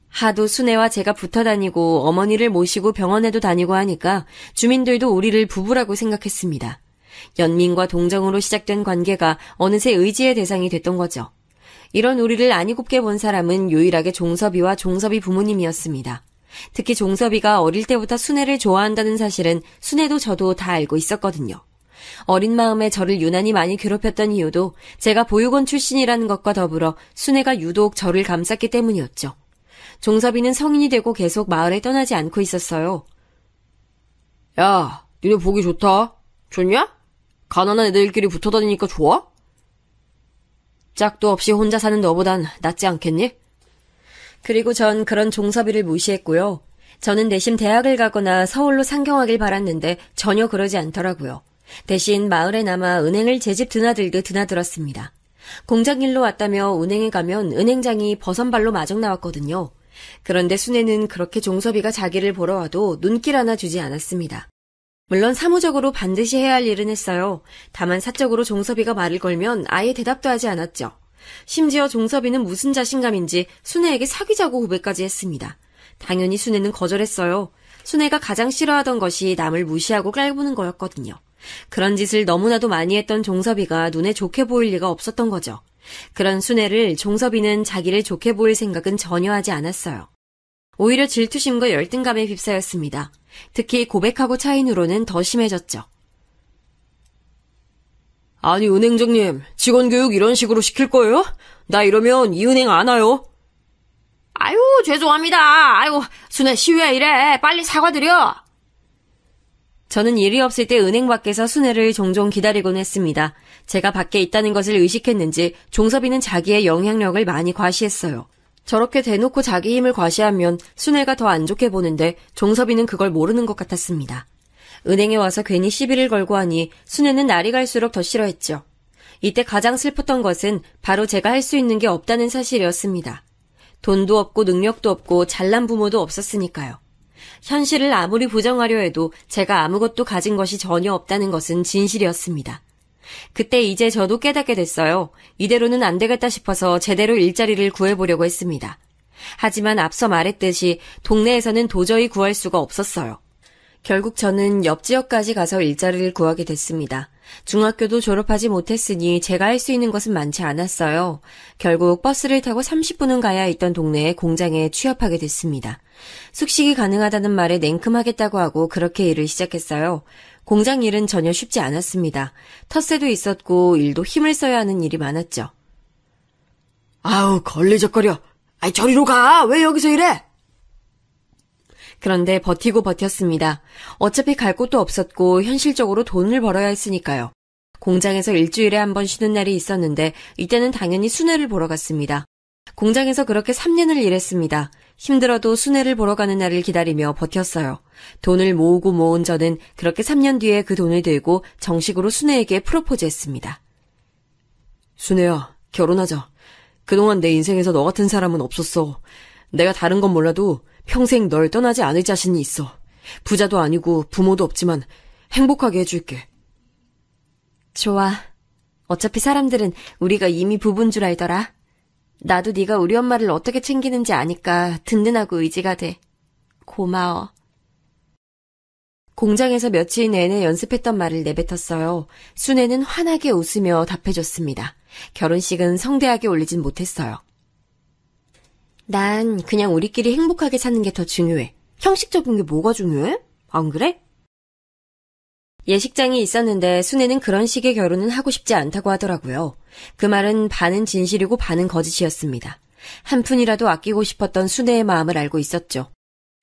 [SPEAKER 2] 하도 순애와 제가 붙어 다니고 어머니를 모시고 병원에도 다니고 하니까 주민들도 우리를 부부라고 생각했습니다. 연민과 동정으로 시작된 관계가 어느새 의지의 대상이 됐던 거죠. 이런 우리를 아니 곱게 본 사람은 유일하게 종섭이와 종섭이 부모님이었습니다. 특히 종섭이가 어릴 때부터 순애를 좋아한다는 사실은 순애도 저도 다 알고 있었거든요. 어린 마음에 저를 유난히 많이 괴롭혔던 이유도 제가 보육원 출신이라는 것과 더불어 순애가 유독 저를 감쌌기 때문이었죠. 종섭이는 성인이 되고 계속 마을에 떠나지 않고 있었어요. 야, 니네 보기 좋다. 좋냐? 가난한 애들끼리 붙어 다니니까 좋아? 짝도 없이 혼자 사는 너보단 낫지 않겠니? 그리고 전 그런 종섭이를 무시했고요. 저는 내심 대학을 가거나 서울로 상경하길 바랐는데 전혀 그러지 않더라고요. 대신 마을에 남아 은행을 제 집 드나들게 드나들었습니다. 공장 일로 왔다며 은행에 가면 은행장이 버선발로 마중 나왔거든요. 그런데 순애는 그렇게 종섭이가 자기를 보러 와도 눈길 하나 주지 않았습니다. 물론 사무적으로 반드시 해야 할 일은 했어요. 다만 사적으로 종섭이가 말을 걸면 아예 대답도 하지 않았죠. 심지어 종섭이는 무슨 자신감인지 순애에게 사귀자고 고백까지 했습니다. 당연히 순애는 거절했어요. 순애가 가장 싫어하던 것이 남을 무시하고 깔보는 거였거든요. 그런 짓을 너무나도 많이 했던 종섭이가 눈에 좋게 보일 리가 없었던 거죠. 그런 순애를 종섭이는 자기를 좋게 보일 생각은 전혀 하지 않았어요. 오히려 질투심과 열등감에 휩싸였습니다. 특히 고백하고 차인 후로는 더 심해졌죠. 아니, 은행장님, 직원교육 이런 식으로 시킬 거예요? 나 이러면 이 은행 안 와요. 아유, 죄송합니다. 아유, 순애 씨 왜 이래? 빨리 사과드려. 저는 일이 없을 때 은행 밖에서 순애를 종종 기다리곤 했습니다. 제가 밖에 있다는 것을 의식했는지 종섭이는 자기의 영향력을 많이 과시했어요. 저렇게 대놓고 자기 힘을 과시하면 순애가 더 안 좋게 보는데 종섭이는 그걸 모르는 것 같았습니다. 은행에 와서 괜히 시비를 걸고 하니 순애는 날이 갈수록 더 싫어했죠. 이때 가장 슬펐던 것은 바로 제가 할 수 있는 게 없다는 사실이었습니다. 돈도 없고 능력도 없고 잘난 부모도 없었으니까요. 현실을 아무리 부정하려 해도 제가 아무것도 가진 것이 전혀 없다는 것은 진실이었습니다. 그때 이제 저도 깨닫게 됐어요. 이대로는 안 되겠다 싶어서 제대로 일자리를 구해보려고 했습니다. 하지만 앞서 말했듯이 동네에서는 도저히 구할 수가 없었어요. 결국 저는 옆 지역까지 가서 일자리를 구하게 됐습니다. 중학교도 졸업하지 못했으니 제가 할 수 있는 것은 많지 않았어요. 결국 버스를 타고 30분은 가야 있던 동네의 공장에 취업하게 됐습니다. 숙식이 가능하다는 말에 냉큼하겠다고 하고 그렇게 일을 시작했어요. 공장 일은 전혀 쉽지 않았습니다. 텃세도 있었고 일도 힘을 써야 하는 일이 많았죠. 아우, 걸리적거려. 아이, 저리로 가. 왜 여기서 일해? 그런데 버티고 버텼습니다. 어차피 갈 곳도 없었고 현실적으로 돈을 벌어야 했으니까요. 공장에서 일주일에 한 번 쉬는 날이 있었는데 이때는 당연히 순애를 보러 갔습니다. 공장에서 그렇게 3년을 일했습니다. 힘들어도 순애를 보러 가는 날을 기다리며 버텼어요. 돈을 모으고 모은 저는 그렇게 3년 뒤에 그 돈을 들고 정식으로 순애에게 프로포즈했습니다. 순애야, 결혼하자. 그동안 내 인생에서 너 같은 사람은 없었어. 내가 다른 건 몰라도 평생 널 떠나지 않을 자신이 있어. 부자도 아니고 부모도 없지만 행복하게 해줄게. 좋아. 어차피 사람들은 우리가 이미 부부인 줄 알더라. 나도 네가 우리 엄마를 어떻게 챙기는지 아니까 든든하고 의지가 돼. 고마워. 공장에서 며칠 내내 연습했던 말을 내뱉었어요. 순애는 환하게 웃으며 답해줬습니다. 결혼식은 성대하게 올리진 못했어요. 난 그냥 우리끼리 행복하게 사는 게 더 중요해. 형식적인 게 뭐가 중요해? 안 그래? 예식장이 있었는데 순애는 그런 식의 결혼은 하고 싶지 않다고 하더라고요. 그 말은 반은 진실이고 반은 거짓이었습니다. 한 푼이라도 아끼고 싶었던 순애의 마음을 알고 있었죠.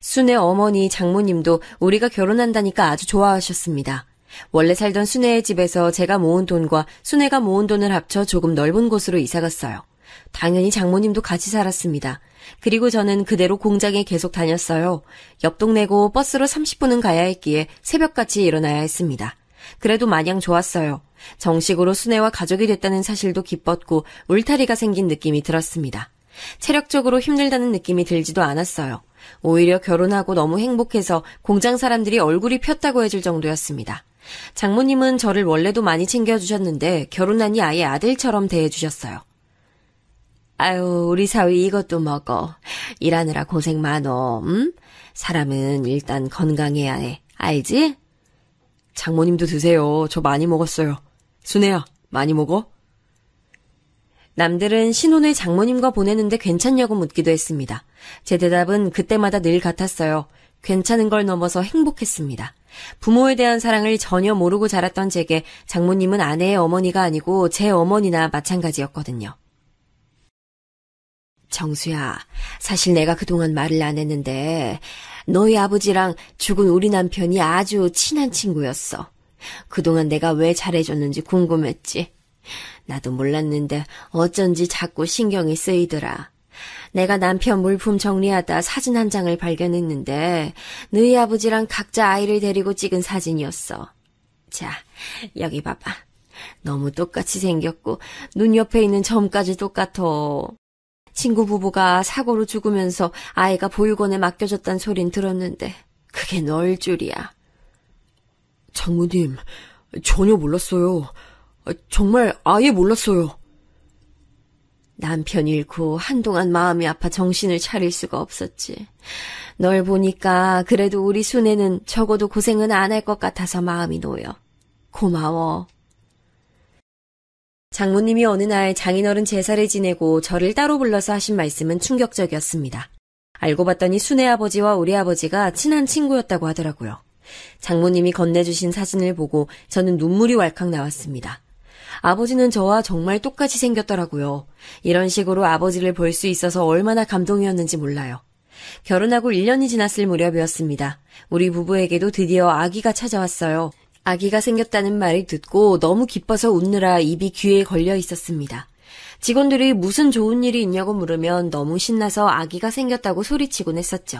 [SPEAKER 2] 순애 어머니, 장모님도 우리가 결혼한다니까 아주 좋아하셨습니다. 원래 살던 순애의 집에서 제가 모은 돈과 순애가 모은 돈을 합쳐 조금 넓은 곳으로 이사갔어요. 당연히 장모님도 같이 살았습니다. 그리고 저는 그대로 공장에 계속 다녔어요. 옆 동네고 버스로 30분은 가야 했기에 새벽같이 일어나야 했습니다. 그래도 마냥 좋았어요. 정식으로 순애와 가족이 됐다는 사실도 기뻤고 울타리가 생긴 느낌이 들었습니다. 체력적으로 힘들다는 느낌이 들지도 않았어요. 오히려 결혼하고 너무 행복해서 공장 사람들이 얼굴이 폈다고 해줄 정도였습니다. 장모님은 저를 원래도 많이 챙겨주셨는데 결혼하니 아예 아들처럼 대해주셨어요. 아유, 우리 사위 이것도 먹어. 일하느라 고생 많어. 사람은 일단 건강해야 해. 알지? 장모님도 드세요. 저 많이 먹었어요. 순애야, 많이 먹어? 남들은 신혼을 장모님과 보내는데 괜찮냐고 묻기도 했습니다. 제 대답은 그때마다 늘 같았어요. 괜찮은 걸 넘어서 행복했습니다. 부모에 대한 사랑을 전혀 모르고 자랐던 제게 장모님은 아내의 어머니가 아니고 제 어머니나 마찬가지였거든요. 정수야, 사실 내가 그동안 말을 안 했는데 너희 아버지랑 죽은 우리 남편이 아주 친한 친구였어. 그동안 내가 왜 잘해줬는지 궁금했지. 나도 몰랐는데 어쩐지 자꾸 신경이 쓰이더라. 내가 남편 물품 정리하다 사진 한 장을 발견했는데 너희 아버지랑 각자 아이를 데리고 찍은 사진이었어. 자, 여기 봐봐. 너무 똑같이 생겼고 눈 옆에 있는 점까지 똑같아. 친구 부부가 사고로 죽으면서 아이가 보육원에 맡겨졌단 소린 들었는데 그게 너일 줄이야.
[SPEAKER 4] 장모님, 전혀 몰랐어요. 정말 아예 몰랐어요.
[SPEAKER 2] 남편 잃고 한동안 마음이 아파 정신을 차릴 수가 없었지. 널 보니까 그래도 우리 순애는 적어도 고생은 안 할 것 같아서 마음이 놓여. 고마워. 장모님이 어느 날 장인어른 제사를 지내고 저를 따로 불러서 하신 말씀은 충격적이었습니다. 알고 봤더니 순애 아버지와 우리 아버지가 친한 친구였다고 하더라고요. 장모님이 건네주신 사진을 보고 저는 눈물이 왈칵 나왔습니다. 아버지는 저와 정말 똑같이 생겼더라고요. 이런 식으로 아버지를 볼 수 있어서 얼마나 감동이었는지 몰라요. 결혼하고 1년이 지났을 무렵이었습니다. 우리 부부에게도 드디어 아기가 찾아왔어요. 아기가 생겼다는 말을 듣고 너무 기뻐서 웃느라 입이 귀에 걸려 있었습니다. 직원들이 무슨 좋은 일이 있냐고 물으면 너무 신나서 아기가 생겼다고 소리치곤 했었죠.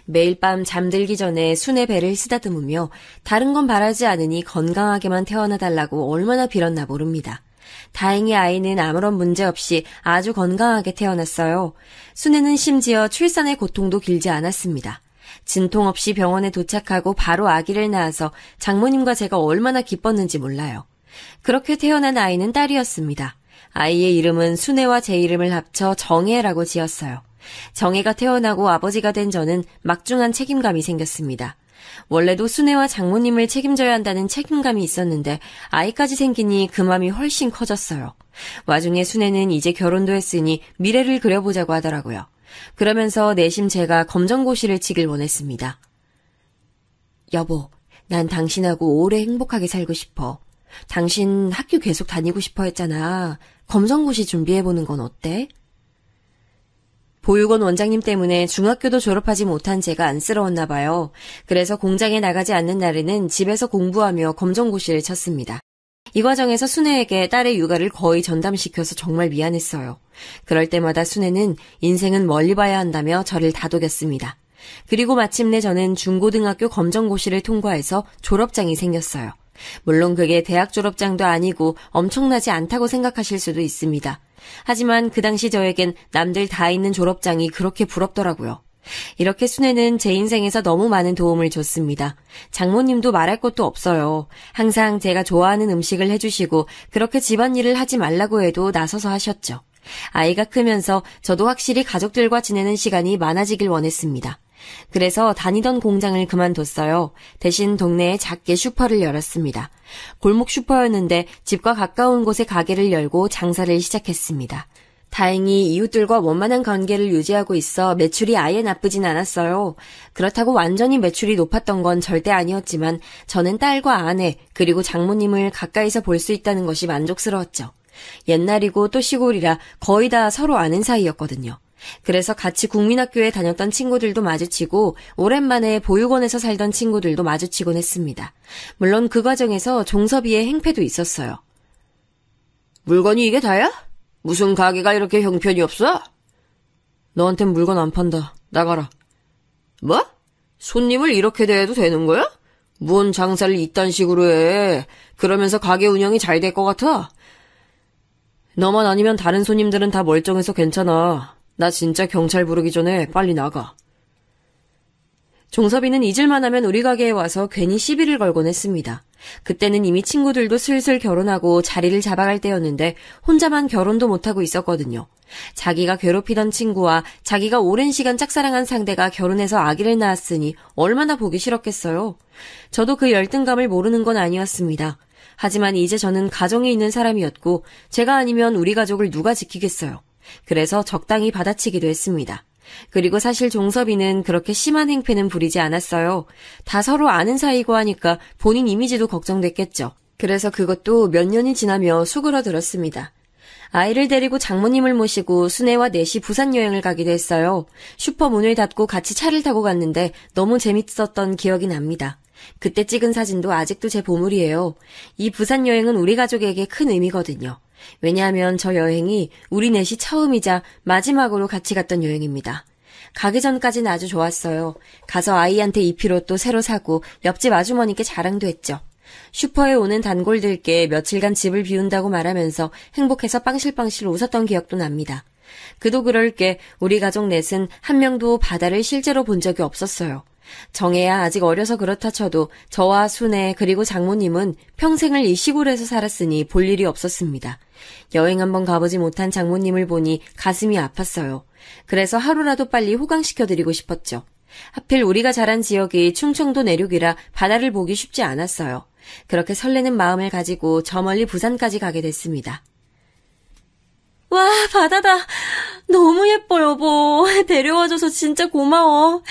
[SPEAKER 2] 매일 밤 잠들기 전에 순의 배를 쓰다듬으며 다른 건 바라지 않으니 건강하게만 태어나달라고 얼마나 빌었나 모릅니다. 다행히 아이는 아무런 문제 없이 아주 건강하게 태어났어요. 순애는 심지어 출산의 고통도 길지 않았습니다. 진통 없이 병원에 도착하고 바로 아기를 낳아서 장모님과 제가 얼마나 기뻤는지 몰라요. 그렇게 태어난 아이는 딸이었습니다. 아이의 이름은 순애와 제 이름을 합쳐 정애라고 지었어요. 정애가 태어나고 아버지가 된 저는 막중한 책임감이 생겼습니다. 원래도 순애와 장모님을 책임져야 한다는 책임감이 있었는데 아이까지 생기니 그 맘이 훨씬 커졌어요. 와중에 순애는 이제 결혼도 했으니 미래를 그려보자고 하더라고요. 그러면서 내심 제가 검정고시를 치길 원했습니다. 여보, 난 당신하고 오래 행복하게 살고 싶어. 당신 학교 계속 다니고 싶어 했잖아. 검정고시 준비해보는 건 어때? 보육원 원장님 때문에 중학교도 졸업하지 못한 제가 안쓰러웠나 봐요. 그래서 공장에 나가지 않는 날에는 집에서 공부하며 검정고시를 쳤습니다. 이 과정에서 순애에게 딸의 육아를 거의 전담시켜서 정말 미안했어요. 그럴 때마다 순애는 인생은 멀리 봐야 한다며 저를 다독였습니다. 그리고 마침내 저는 중고등학교 검정고시를 통과해서 졸업장이 생겼어요. 물론 그게 대학 졸업장도 아니고 엄청나지 않다고 생각하실 수도 있습니다. 하지만 그 당시 저에겐 남들 다 있는 졸업장이 그렇게 부럽더라고요. 이렇게 순애는 제 인생에서 너무 많은 도움을 줬습니다. 장모님도 말할 것도 없어요. 항상 제가 좋아하는 음식을 해주시고 그렇게 집안일을 하지 말라고 해도 나서서 하셨죠. 아이가 크면서 저도 확실히 가족들과 지내는 시간이 많아지길 원했습니다. 그래서 다니던 공장을 그만뒀어요. 대신 동네에 작게 슈퍼를 열었습니다. 골목 슈퍼였는데 집과 가까운 곳에 가게를 열고 장사를 시작했습니다. 다행히 이웃들과 원만한 관계를 유지하고 있어 매출이 아예 나쁘진 않았어요. 그렇다고 완전히 매출이 높았던 건 절대 아니었지만 저는 딸과 아내 그리고 장모님을 가까이서 볼 수 있다는 것이 만족스러웠죠. 옛날이고 또 시골이라 거의 다 서로 아는 사이였거든요. 그래서 같이 국민학교에 다녔던 친구들도 마주치고 오랜만에 보육원에서 살던 친구들도 마주치곤 했습니다. 물론 그 과정에서 종섭이의 행패도 있었어요.
[SPEAKER 4] 물건이 이게 다야? 무슨 가게가 이렇게 형편이 없어? 너한텐 물건 안 판다. 나가라. 뭐? 손님을 이렇게 대해도 되는 거야? 뭔 장사를 이딴 식으로 해. 그러면서 가게 운영이 잘 될 것 같아? 너만 아니면 다른 손님들은 다 멀쩡해서 괜찮아. 나 진짜 경찰 부르기 전에 빨리 나가.
[SPEAKER 2] 종섭이는 잊을만 하면 우리 가게에 와서 괜히 시비를 걸곤 했습니다. 그때는 이미 친구들도 슬슬 결혼하고 자리를 잡아갈 때였는데 혼자만 결혼도 못하고 있었거든요. 자기가 괴롭히던 친구와 자기가 오랜 시간 짝사랑한 상대가 결혼해서 아기를 낳았으니 얼마나 보기 싫었겠어요. 저도 그 열등감을 모르는 건 아니었습니다. 하지만 이제 저는 가정에 있는 사람이었고 제가 아니면 우리 가족을 누가 지키겠어요. 그래서 적당히 받아치기도 했습니다. 그리고 사실 종섭이는 그렇게 심한 행패는 부리지 않았어요. 다 서로 아는 사이고 하니까 본인 이미지도 걱정됐겠죠. 그래서 그것도 몇 년이 지나며 수그러들었습니다. 아이를 데리고 장모님을 모시고 순애와 넷이 부산 여행을 가기도 했어요. 슈퍼 문을 닫고 같이 차를 타고 갔는데 너무 재밌었던 기억이 납니다. 그때 찍은 사진도 아직도 제 보물이에요. 이 부산 여행은 우리 가족에게 큰 의미거든요. 왜냐하면 저 여행이 우리 넷이 처음이자 마지막으로 같이 갔던 여행입니다. 가기 전까지는 아주 좋았어요. 가서 아이한테 입히로 또 새로 사고 옆집 아주머니께 자랑도 했죠. 슈퍼에 오는 단골들께 며칠간 집을 비운다고 말하면서 행복해서 빵실빵실 웃었던 기억도 납니다. 그도 그럴 게 우리 가족 넷은 한 명도 바다를 실제로 본 적이 없었어요. 정혜야 아직 어려서 그렇다 쳐도 저와 순애 그리고 장모님은 평생을 이 시골에서 살았으니 볼 일이 없었습니다. 여행 한번 가보지 못한 장모님을 보니 가슴이 아팠어요. 그래서 하루라도 빨리 호강시켜드리고 싶었죠. 하필 우리가 자란 지역이 충청도 내륙이라 바다를 보기 쉽지 않았어요. 그렇게 설레는 마음을 가지고 저 멀리 부산까지 가게 됐습니다.
[SPEAKER 3] 와, 바다다. 너무 예뻐, 여보. 데려와줘서 진짜 고마워.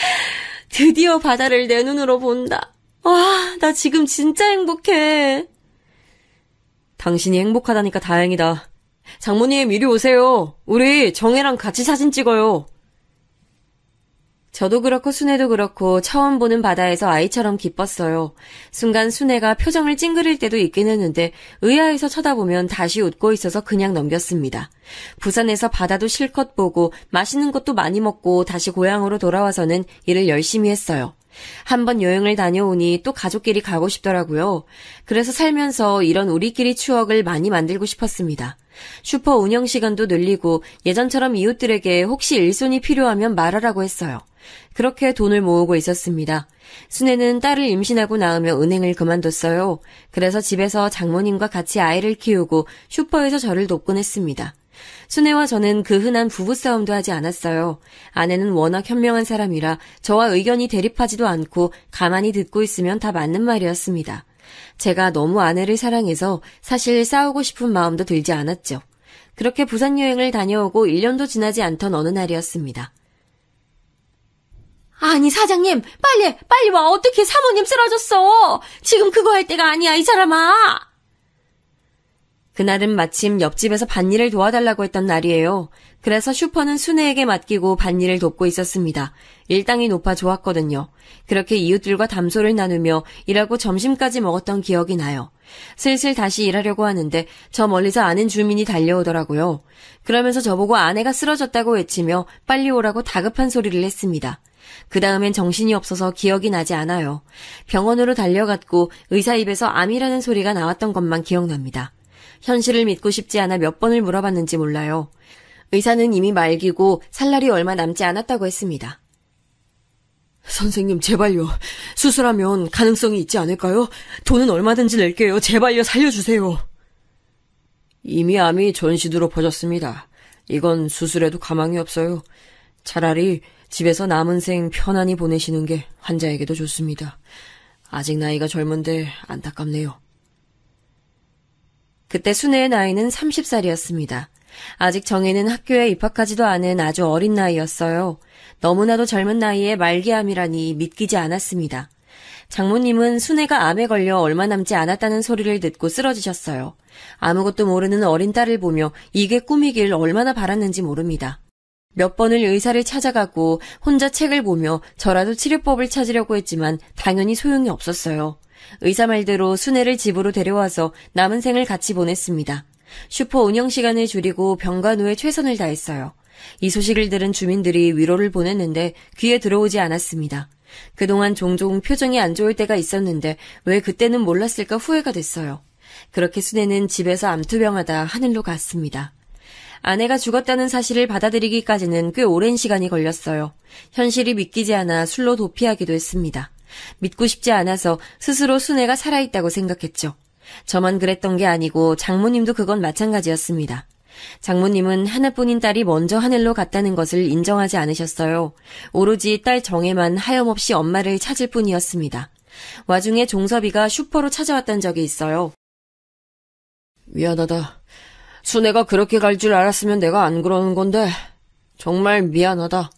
[SPEAKER 3] 드디어 바다를 내 눈으로 본다. 와, 나 지금 진짜 행복해.
[SPEAKER 2] 당신이 행복하다니까 다행이다. 장모님 이리 오세요. 우리 정혜랑 같이 사진 찍어요. 저도 그렇고 순애도 그렇고 처음 보는 바다에서 아이처럼 기뻤어요. 순간 순애가 표정을 찡그릴 때도 있긴 했는데 의아해서 쳐다보면 다시 웃고 있어서 그냥 넘겼습니다. 부산에서 바다도 실컷 보고 맛있는 것도 많이 먹고 다시 고향으로 돌아와서는 일을 열심히 했어요. 한번 여행을 다녀오니 또 가족끼리 가고 싶더라고요. 그래서 살면서 이런 우리끼리 추억을 많이 만들고 싶었습니다. 슈퍼 운영 시간도 늘리고 예전처럼 이웃들에게 혹시 일손이 필요하면 말하라고 했어요. 그렇게 돈을 모으고 있었습니다. 순애는 딸을 임신하고 낳으며 은행을 그만뒀어요. 그래서 집에서 장모님과 같이 아이를 키우고 슈퍼에서 저를 돕곤 했습니다. 순애와 저는 그 흔한 부부싸움도 하지 않았어요. 아내는 워낙 현명한 사람이라 저와 의견이 대립하지도 않고 가만히 듣고 있으면 다 맞는 말이었습니다. 제가 너무 아내를 사랑해서 사실 싸우고 싶은 마음도 들지 않았죠. 그렇게 부산 여행을 다녀오고 1년도 지나지 않던 어느 날이었습니다.
[SPEAKER 3] 아니, 사장님, 빨리 와. 어떻게 사모님 쓰러졌어. 지금 그거 할 때가 아니야, 이 사람아.
[SPEAKER 2] 그날은 마침 옆집에서 밭일을 도와달라고 했던 날이에요. 그래서 슈퍼는 순애에게 맡기고 밭일을 돕고 있었습니다. 일당이 높아 좋았거든요. 그렇게 이웃들과 담소를 나누며 일하고 점심까지 먹었던 기억이 나요. 슬슬 다시 일하려고 하는데 저 멀리서 아는 주민이 달려오더라고요. 그러면서 저보고 아내가 쓰러졌다고 외치며 빨리 오라고 다급한 소리를 했습니다. 그 다음엔 정신이 없어서 기억이 나지 않아요. 병원으로 달려갔고 의사 입에서 암이라는 소리가 나왔던 것만 기억납니다. 현실을 믿고 싶지 않아 몇 번을 물어봤는지 몰라요. 의사는 이미 말기고 살 날이 얼마 남지 않았다고 했습니다.
[SPEAKER 4] 선생님, 제발요. 수술하면 가능성이 있지 않을까요? 돈은 얼마든지 낼게요. 제발요, 살려주세요.
[SPEAKER 2] 이미 암이 전시두로 퍼졌습니다. 이건 수술해도 가망이 없어요. 차라리 집에서 남은 생 편안히 보내시는 게 환자에게도 좋습니다. 아직 나이가 젊은데 안타깝네요. 그때 순애의 나이는 30살이었습니다. 아직 정혜는 학교에 입학하지도 않은 아주 어린 나이였어요. 너무나도 젊은 나이에 말기암이라니 믿기지 않았습니다. 장모님은 순애가 암에 걸려 얼마 남지 않았다는 소리를 듣고 쓰러지셨어요. 아무것도 모르는 어린 딸을 보며 이게 꿈이길 얼마나 바랐는지 모릅니다. 몇 번을 의사를 찾아가고 혼자 책을 보며 저라도 치료법을 찾으려고 했지만 당연히 소용이 없었어요. 의사 말대로 순애를 집으로 데려와서 남은 생을 같이 보냈습니다. 슈퍼 운영 시간을 줄이고 병간호에 최선을 다했어요. 이 소식을 들은 주민들이 위로를 보냈는데 귀에 들어오지 않았습니다. 그동안 종종 표정이 안 좋을 때가 있었는데 왜 그때는 몰랐을까 후회가 됐어요. 그렇게 순애는 집에서 암투병하다 하늘로 갔습니다. 아내가 죽었다는 사실을 받아들이기까지는 꽤 오랜 시간이 걸렸어요. 현실이 믿기지 않아 술로 도피하기도 했습니다. 믿고 싶지 않아서 스스로 순애가 살아있다고 생각했죠. 저만 그랬던 게 아니고 장모님도 그건 마찬가지였습니다. 장모님은 하나뿐인 딸이 먼저 하늘로 갔다는 것을 인정하지 않으셨어요. 오로지 딸 정혜만 하염없이 엄마를 찾을 뿐이었습니다. 와중에 종섭이가 슈퍼로 찾아왔던 적이 있어요.
[SPEAKER 4] 미안하다. 순애가 그렇게 갈 줄 알았으면 내가 안 그러는 건데 정말 미안하다.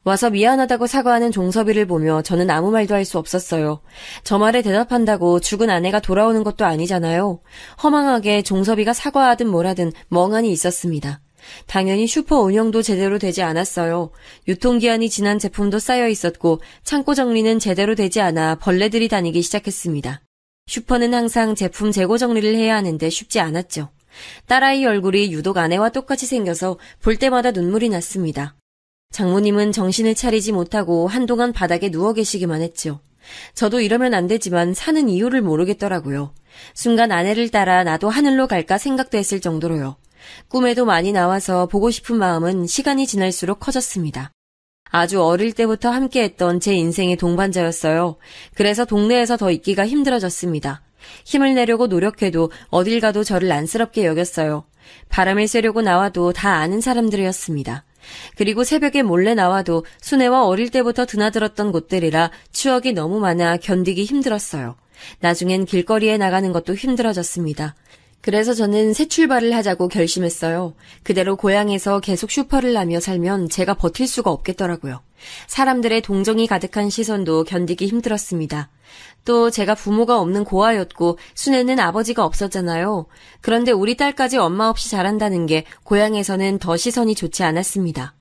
[SPEAKER 2] 와서 미안하다고 사과하는 종섭이를 보며 저는 아무 말도 할 수 없었어요. 저 말에 대답한다고 죽은 아내가 돌아오는 것도 아니잖아요. 허망하게 종섭이가 사과하든 뭐라든 멍하니 있었습니다. 당연히 슈퍼 운영도 제대로 되지 않았어요. 유통기한이 지난 제품도 쌓여 있었고 창고 정리는 제대로 되지 않아 벌레들이 다니기 시작했습니다. 슈퍼는 항상 제품 재고 정리를 해야 하는데 쉽지 않았죠. 딸아이 얼굴이 유독 아내와 똑같이 생겨서 볼 때마다 눈물이 났습니다. 장모님은 정신을 차리지 못하고 한동안 바닥에 누워 계시기만 했죠. 저도 이러면 안 되지만 사는 이유를 모르겠더라고요. 순간 아내를 따라 나도 하늘로 갈까 생각도 했을 정도로요. 꿈에도 많이 나와서 보고 싶은 마음은 시간이 지날수록 커졌습니다. 아주 어릴 때부터 함께했던 제 인생의 동반자였어요. 그래서 동네에서 더 있기가 힘들어졌습니다. 힘을 내려고 노력해도 어딜 가도 저를 안쓰럽게 여겼어요. 바람을 쐬려고 나와도 다 아는 사람들이었습니다. 그리고 새벽에 몰래 나와도 순애와 어릴 때부터 드나들었던 곳들이라 추억이 너무 많아 견디기 힘들었어요. 나중엔 길거리에 나가는 것도 힘들어졌습니다. 그래서 저는 새 출발을 하자고 결심했어요. 그대로 고향에서 계속 슈퍼를 하며 살면 제가 버틸 수가 없겠더라고요. 사람들의 동정이 가득한 시선도 견디기 힘들었습니다. 또 제가 부모가 없는 고아였고 순애는 아버지가 없었잖아요. 그런데 우리 딸까지 엄마 없이 자란다는 게 고향에서는 더 시선이 좋지 않았습니다.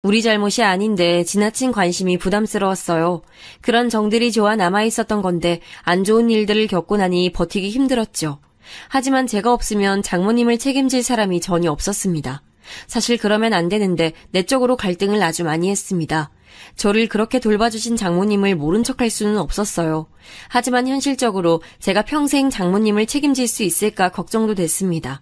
[SPEAKER 2] 우리 잘못이 아닌데 지나친 관심이 부담스러웠어요. 그런 정들이 좋아 남아있었던 건데 안 좋은 일들을 겪고 나니 버티기 힘들었죠. 하지만 제가 없으면 장모님을 책임질 사람이 전혀 없었습니다. 사실 그러면 안 되는데 내적으로 갈등을 아주 많이 했습니다. 저를 그렇게 돌봐주신 장모님을 모른 척할 수는 없었어요. 하지만 현실적으로 제가 평생 장모님을 책임질 수 있을까 걱정도 됐습니다.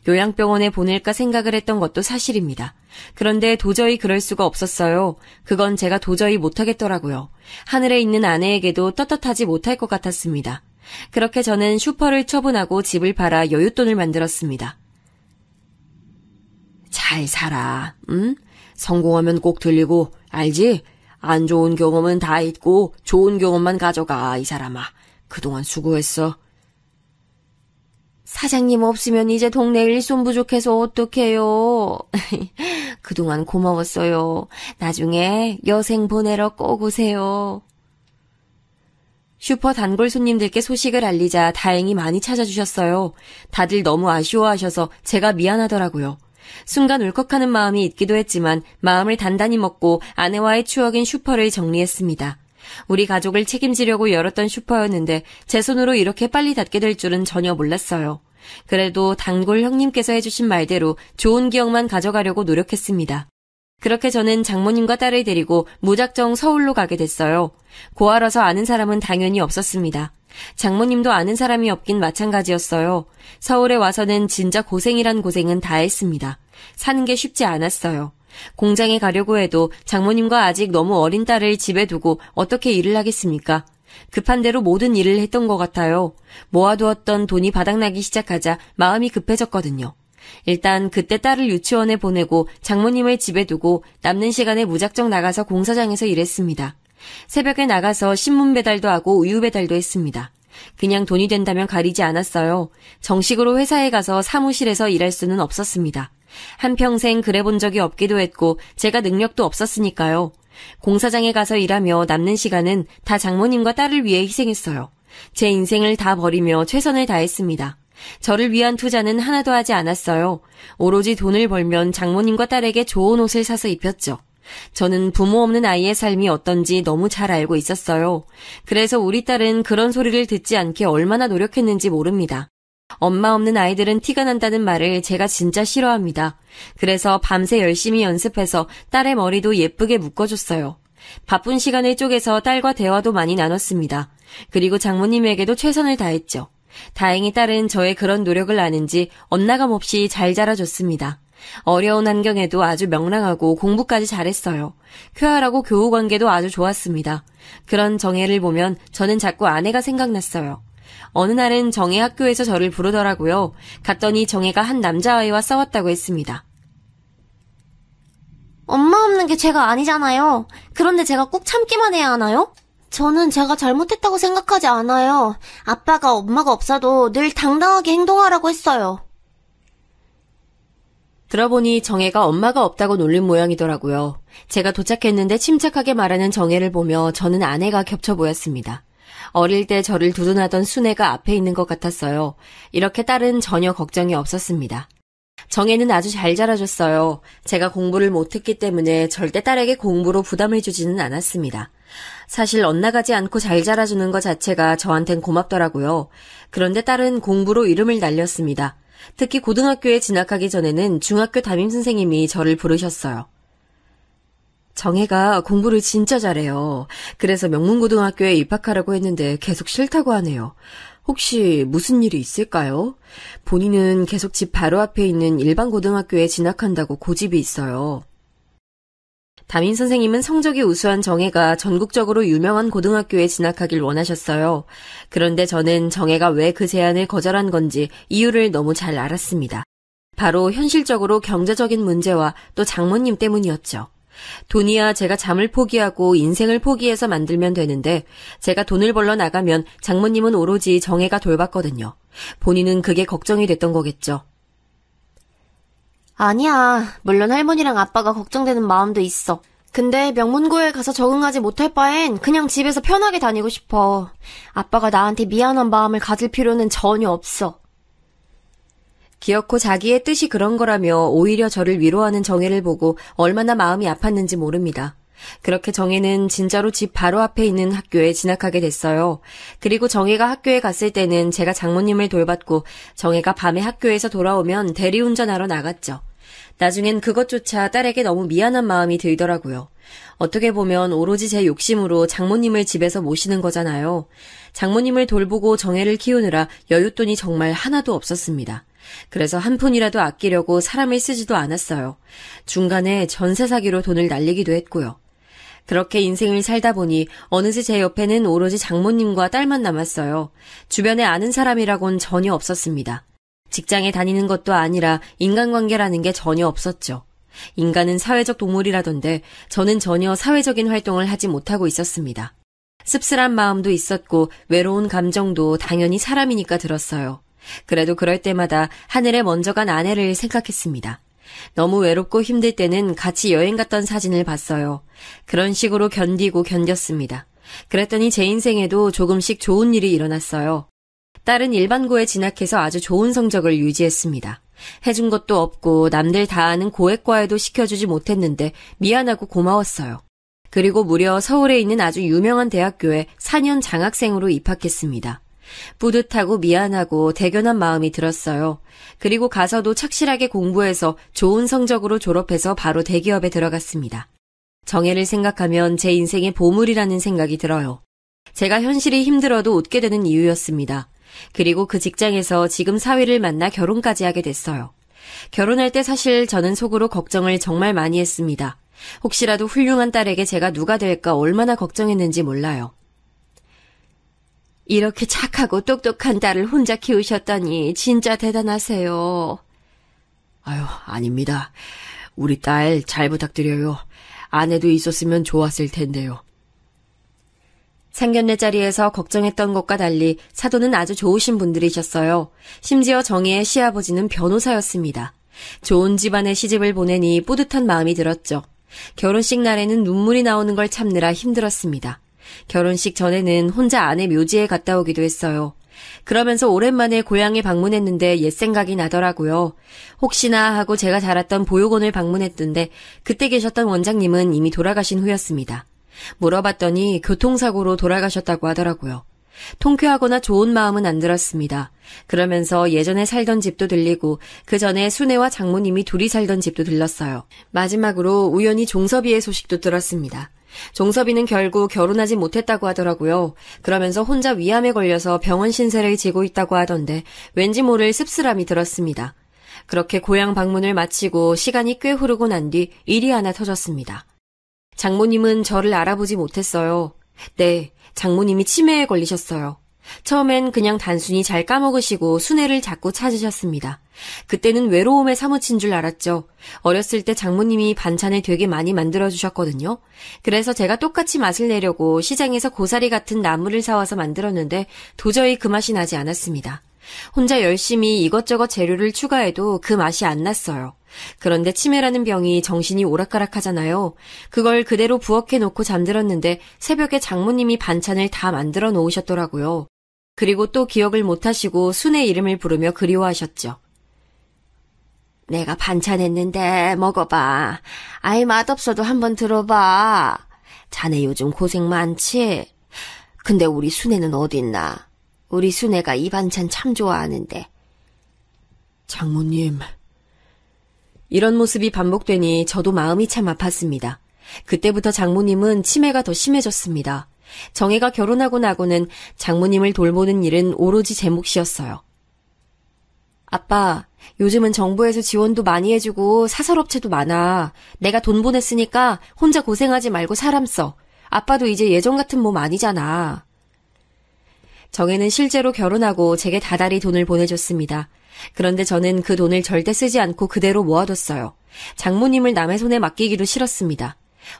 [SPEAKER 2] 요양병원에 보낼까 생각을 했던 것도 사실입니다. 그런데 도저히 그럴 수가 없었어요. 그건 제가 도저히 못하겠더라고요. 하늘에 있는 아내에게도 떳떳하지 못할 것 같았습니다. 그렇게 저는 슈퍼를 처분하고 집을 팔아 여윳돈을 만들었습니다.
[SPEAKER 4] 잘 살아, 응? 성공하면 꼭 들리고, 알지? 안 좋은 경험은 다 잊고 좋은 경험만 가져가, 이 사람아. 그동안 수고했어.
[SPEAKER 3] 사장님 없으면 이제 동네 일손 부족해서 어떡해요. 그동안 고마웠어요. 나중에 여생 보내러 꼭 오세요.
[SPEAKER 2] 슈퍼 단골 손님들께 소식을 알리자 다행히 많이 찾아주셨어요. 다들 너무 아쉬워하셔서 제가 미안하더라고요. 순간 울컥하는 마음이 있기도 했지만 마음을 단단히 먹고 아내와의 추억인 슈퍼를 정리했습니다. 우리 가족을 책임지려고 열었던 슈퍼였는데 제 손으로 이렇게 빨리 닫게 될 줄은 전혀 몰랐어요. 그래도 단골 형님께서 해주신 말대로 좋은 기억만 가져가려고 노력했습니다. 그렇게 저는 장모님과 딸을 데리고 무작정 서울로 가게 됐어요. 고아라서 아는 사람은 당연히 없었습니다. 장모님도 아는 사람이 없긴 마찬가지였어요. 서울에 와서는 진짜 고생이란 고생은 다 했습니다. 사는 게 쉽지 않았어요. 공장에 가려고 해도 장모님과 아직 너무 어린 딸을 집에 두고 어떻게 일을 하겠습니까? 급한 대로 모든 일을 했던 것 같아요. 모아두었던 돈이 바닥나기 시작하자 마음이 급해졌거든요. 일단 그때 딸을 유치원에 보내고 장모님을 집에 두고 남는 시간에 무작정 나가서 공사장에서 일했습니다. 새벽에 나가서 신문 배달도 하고 우유 배달도 했습니다. 그냥 돈이 된다면 가리지 않았어요. 정식으로 회사에 가서 사무실에서 일할 수는 없었습니다. 한평생 그래본 적이 없기도 했고 제가 능력도 없었으니까요. 공사장에 가서 일하며 남는 시간은 다 장모님과 딸을 위해 희생했어요. 제 인생을 다 버리며 최선을 다했습니다. 저를 위한 투자는 하나도 하지 않았어요. 오로지 돈을 벌면 장모님과 딸에게 좋은 옷을 사서 입혔죠. 저는 부모 없는 아이의 삶이 어떤지 너무 잘 알고 있었어요. 그래서 우리 딸은 그런 소리를 듣지 않게 얼마나 노력했는지 모릅니다. 엄마 없는 아이들은 티가 난다는 말을 제가 진짜 싫어합니다. 그래서 밤새 열심히 연습해서 딸의 머리도 예쁘게 묶어줬어요. 바쁜 시간을 쪼개서 딸과 대화도 많이 나눴습니다. 그리고 장모님에게도 최선을 다했죠. 다행히 딸은 저의 그런 노력을 아는지 엇나감 없이 잘 자라줬습니다. 어려운 환경에도 아주 명랑하고 공부까지 잘했어요. 쾌활하고 교우 관계도 아주 좋았습니다. 그런 정혜를 보면 저는 자꾸 아내가 생각났어요. 어느 날은 정혜 학교에서 저를 부르더라고요. 갔더니 정혜가 한 남자아이와 싸웠다고 했습니다.
[SPEAKER 3] 엄마 없는 게 죄가 아니잖아요. 그런데 제가 꼭 참기만 해야 하나요? 저는 제가 잘못했다고 생각하지 않아요. 아빠가 엄마가 없어도 늘 당당하게 행동하라고 했어요.
[SPEAKER 2] 들어보니 정혜가 엄마가 없다고 놀린 모양이더라고요. 제가 도착했는데 침착하게 말하는 정혜를 보며 저는 아내가 겹쳐 보였습니다. 어릴 때 저를 두둔하던 순애가 앞에 있는 것 같았어요. 이렇게 딸은 전혀 걱정이 없었습니다. 정혜는 아주 잘 자라줬어요. 제가 공부를 못했기 때문에 절대 딸에게 공부로 부담을 주지는 않았습니다. 사실 엇나가지 않고 잘 자라주는 것 자체가 저한텐 고맙더라고요. 그런데 딸은 공부로 이름을 날렸습니다. 특히 고등학교에 진학하기 전에는 중학교 담임선생님이 저를 부르셨어요. 정혜가 공부를 진짜 잘해요. 그래서 명문고등학교에 입학하라고 했는데 계속 싫다고 하네요. 혹시 무슨 일이 있을까요? 본인은 계속 집 바로 앞에 있는 일반 고등학교에 진학한다고 고집이 있어요. 담임 선생님은 성적이 우수한 정혜가 전국적으로 유명한 고등학교에 진학하길 원하셨어요. 그런데 저는 정혜가 왜 그 제안을 거절한 건지 이유를 너무 잘 알았습니다. 바로 현실적으로 경제적인 문제와 또 장모님 때문이었죠. 돈이야 제가 잠을 포기하고 인생을 포기해서 만들면 되는데 제가 돈을 벌러 나가면 장모님은 오로지 정혜가 돌봤거든요. 본인은 그게 걱정이 됐던 거겠죠.
[SPEAKER 3] 아니야. 물론 할머니랑 아빠가 걱정되는 마음도 있어. 근데 명문고에 가서 적응하지 못할 바엔 그냥 집에서 편하게 다니고 싶어. 아빠가 나한테 미안한 마음을 가질 필요는 전혀 없어.
[SPEAKER 2] 기어코 자기의 뜻이 그런 거라며 오히려 저를 위로하는 정혜를 보고 얼마나 마음이 아팠는지 모릅니다. 그렇게 정혜는 진짜로 집 바로 앞에 있는 학교에 진학하게 됐어요. 그리고 정혜가 학교에 갔을 때는 제가 장모님을 돌봤고 정혜가 밤에 학교에서 돌아오면 대리운전하러 나갔죠. 나중엔 그것조차 딸에게 너무 미안한 마음이 들더라고요. 어떻게 보면 오로지 제 욕심으로 장모님을 집에서 모시는 거잖아요. 장모님을 돌보고 정혜를 키우느라 여윳돈이 정말 하나도 없었습니다. 그래서 한 푼이라도 아끼려고 사람을 쓰지도 않았어요. 중간에 전세 사기로 돈을 날리기도 했고요. 그렇게 인생을 살다 보니 어느새 제 옆에는 오로지 장모님과 딸만 남았어요. 주변에 아는 사람이라곤 전혀 없었습니다. 직장에 다니는 것도 아니라 인간관계라는 게 전혀 없었죠. 인간은 사회적 동물이라던데 저는 전혀 사회적인 활동을 하지 못하고 있었습니다. 씁쓸한 마음도 있었고 외로운 감정도 당연히 사람이니까 들었어요. 그래도 그럴 때마다 하늘에 먼저 간 아내를 생각했습니다. 너무 외롭고 힘들 때는 같이 여행 갔던 사진을 봤어요. 그런 식으로 견디고 견뎠습니다. 그랬더니 제 인생에도 조금씩 좋은 일이 일어났어요. 딸은 일반고에 진학해서 아주 좋은 성적을 유지했습니다. 해준 것도 없고 남들 다 아는 고액과에도 시켜주지 못했는데 미안하고 고마웠어요. 그리고 무려 서울에 있는 아주 유명한 대학교에 4년 장학생으로 입학했습니다. 뿌듯하고 미안하고 대견한 마음이 들었어요. 그리고 가서도 착실하게 공부해서 좋은 성적으로 졸업해서 바로 대기업에 들어갔습니다. 정혜를 생각하면 제 인생의 보물이라는 생각이 들어요. 제가 현실이 힘들어도 웃게 되는 이유였습니다. 그리고 그 직장에서 지금 사위를 만나 결혼까지 하게 됐어요. 결혼할 때 사실 저는 속으로 걱정을 정말 많이 했습니다. 혹시라도 훌륭한 딸에게 제가 누가 될까 얼마나 걱정했는지 몰라요. 이렇게 착하고 똑똑한 딸을 혼자 키우셨다니 진짜 대단하세요.
[SPEAKER 4] 아유, 아닙니다. 우리 딸 잘 부탁드려요. 아내도 있었으면 좋았을 텐데요.
[SPEAKER 2] 상견례 자리에서 걱정했던 것과 달리 사도는 아주 좋으신 분들이셨어요. 심지어 정혜의 시아버지는 변호사였습니다. 좋은 집안에 시집을 보내니 뿌듯한 마음이 들었죠. 결혼식 날에는 눈물이 나오는 걸 참느라 힘들었습니다. 결혼식 전에는 혼자 아내 묘지에 갔다 오기도 했어요. 그러면서 오랜만에 고향에 방문했는데 옛 생각이 나더라고요. 혹시나 하고 제가 자랐던 보육원을 방문했던데 그때 계셨던 원장님은 이미 돌아가신 후였습니다. 물어봤더니 교통사고로 돌아가셨다고 하더라고요. 통쾌하거나 좋은 마음은 안 들었습니다. 그러면서 예전에 살던 집도 들리고 그 전에 순애와 장모님이 둘이 살던 집도 들렀어요. 마지막으로 우연히 종섭이의 소식도 들었습니다. 종섭이는 결국 결혼하지 못했다고 하더라고요. 그러면서 혼자 위암에 걸려서 병원 신세를 지고 있다고 하던데 왠지 모를 씁쓸함이 들었습니다. 그렇게 고향 방문을 마치고 시간이 꽤 흐르고 난 뒤 일이 하나 터졌습니다. 장모님은 저를 알아보지 못했어요. 네, 장모님이 치매에 걸리셨어요. 처음엔 그냥 단순히 잘 까먹으시고 순애를 자꾸 찾으셨습니다. 그때는 외로움에 사무친 줄 알았죠. 어렸을 때 장모님이 반찬을 되게 많이 만들어주셨거든요. 그래서 제가 똑같이 맛을 내려고 시장에서 고사리 같은 나물을 사와서 만들었는데 도저히 그 맛이 나지 않았습니다. 혼자 열심히 이것저것 재료를 추가해도 그 맛이 안 났어요. 그런데 치매라는 병이 정신이 오락가락하잖아요. 그걸 그대로 부엌에 놓고 잠들었는데 새벽에 장모님이 반찬을 다 만들어 놓으셨더라고요. 그리고 또 기억을 못하시고 순의 이름을 부르며 그리워하셨죠. 내가 반찬했는데 먹어봐. 아이 맛없어도 한번 들어봐. 자네 요즘 고생 많지? 근데 우리 순애는 어딨나? 우리 순애가 이 반찬 참 좋아하는데.
[SPEAKER 4] 장모님.
[SPEAKER 2] 이런 모습이 반복되니 저도 마음이 참 아팠습니다. 그때부터 장모님은 치매가 더 심해졌습니다. 정혜가 결혼하고 나고는 장모님을 돌보는 일은 오로지 제 몫이었어요. 아빠, 요즘은 정부에서 지원도 많이 해주고 사설업체도 많아. 내가 돈 보냈으니까 혼자 고생하지 말고 사람 써. 아빠도 이제 예전 같은 몸 아니잖아. 정혜는 실제로 결혼하고 제게 다달이 돈을 보내줬습니다. 그런데 저는 그 돈을 절대 쓰지 않고 그대로 모아뒀어요. 장모님을 남의 손에 맡기기도 싫었습니다.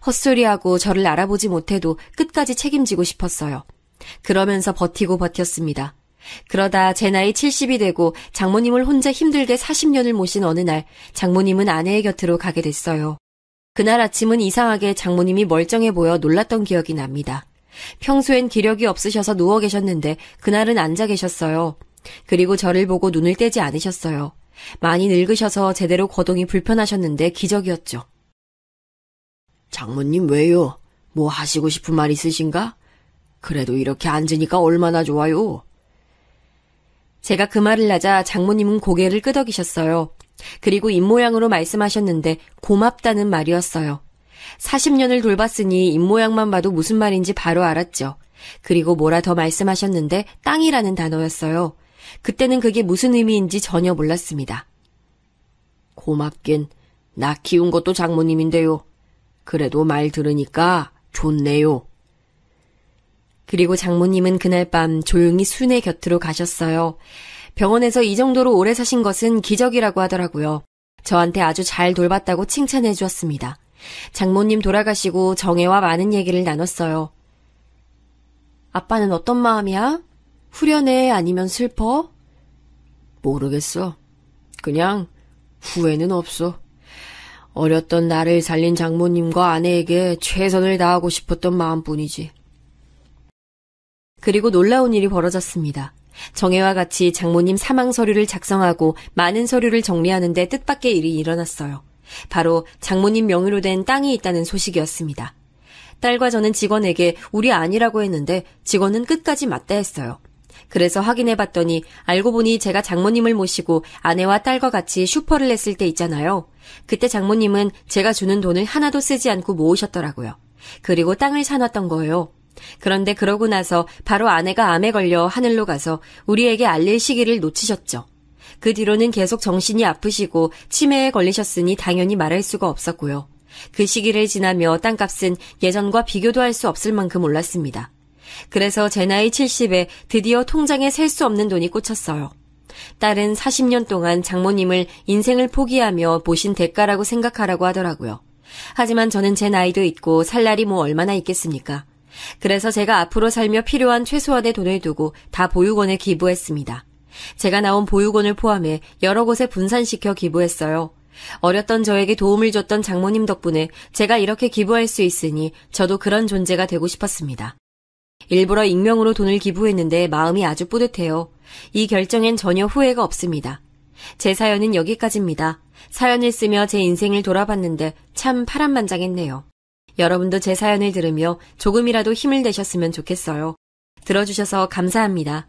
[SPEAKER 2] 헛소리하고 저를 알아보지 못해도 끝까지 책임지고 싶었어요. 그러면서 버티고 버텼습니다. 그러다 제 나이 70이 되고 장모님을 혼자 힘들게 40년을 모신 어느 날 장모님은 아내의 곁으로 가게 됐어요. 그날 아침은 이상하게 장모님이 멀쩡해 보여 놀랐던 기억이 납니다. 평소엔 기력이 없으셔서 누워 계셨는데 그날은 앉아 계셨어요. 그리고 저를 보고 눈을 떼지 않으셨어요. 많이 늙으셔서 제대로 거동이 불편하셨는데 기적이었죠.
[SPEAKER 4] 장모님 왜요? 뭐 하시고 싶은 말 있으신가? 그래도 이렇게 앉으니까 얼마나 좋아요.
[SPEAKER 2] 제가 그 말을 하자 장모님은 고개를 끄덕이셨어요. 그리고 입모양으로 말씀하셨는데 고맙다는 말이었어요. 40년을 돌봤으니 입모양만 봐도 무슨 말인지 바로 알았죠. 그리고 뭐라 더 말씀하셨는데 땅이라는 단어였어요. 그때는 그게 무슨 의미인지 전혀 몰랐습니다.
[SPEAKER 4] 고맙긴 나 키운 것도 장모님인데요. 그래도 말 들으니까 좋네요.
[SPEAKER 2] 그리고 장모님은 그날 밤 조용히 순의 곁으로 가셨어요. 병원에서 이 정도로 오래 사신 것은 기적이라고 하더라고요. 저한테 아주 잘 돌봤다고 칭찬해 주었습니다. 장모님 돌아가시고 정혜와 많은 얘기를 나눴어요. 아빠는 어떤 마음이야? 후련해 아니면 슬퍼?
[SPEAKER 4] 모르겠어. 그냥 후회는 없어. 어렸던 나를 살린 장모님과 아내에게 최선을 다하고 싶었던 마음뿐이지.
[SPEAKER 2] 그리고 놀라운 일이 벌어졌습니다. 정혜와 같이 장모님 사망 서류를 작성하고 많은 서류를 정리하는데 뜻밖의 일이 일어났어요. 바로 장모님 명의로 된 땅이 있다는 소식이었습니다. 딸과 저는 직원에게 우리 아니라고 했는데 직원은 끝까지 맞다 했어요. 그래서 확인해봤더니 알고 보니 제가 장모님을 모시고 아내와 딸과 같이 슈퍼를 했을 때 있잖아요. 그때 장모님은 제가 주는 돈을 하나도 쓰지 않고 모으셨더라고요. 그리고 땅을 사놨던 거예요. 그런데 그러고 나서 바로 아내가 암에 걸려 하늘로 가서 우리에게 알릴 시기를 놓치셨죠. 그 뒤로는 계속 정신이 아프시고 치매에 걸리셨으니 당연히 말할 수가 없었고요. 그 시기를 지나며 땅값은 예전과 비교도 할 수 없을 만큼 올랐습니다. 그래서 제 나이 70에 드디어 통장에 셀 수 없는 돈이 꽂혔어요. 딸은 40년 동안 장모님을 인생을 포기하며 모신 대가라고 생각하라고 하더라고요. 하지만 저는 제 나이도 있고 살 날이 뭐 얼마나 있겠습니까? 그래서 제가 앞으로 살며 필요한 최소한의 돈을 두고 다 보육원에 기부했습니다. 제가 나온 보육원을 포함해 여러 곳에 분산시켜 기부했어요. 어렸던 저에게 도움을 줬던 장모님 덕분에 제가 이렇게 기부할 수 있으니 저도 그런 존재가 되고 싶었습니다. 일부러 익명으로 돈을 기부했는데 마음이 아주 뿌듯해요. 이 결정엔 전혀 후회가 없습니다. 제 사연은 여기까지입니다. 사연을 쓰며 제 인생을 돌아봤는데 참 파란만장했네요. 여러분도 제 사연을 들으며 조금이라도 힘을 내셨으면 좋겠어요. 들어주셔서 감사합니다.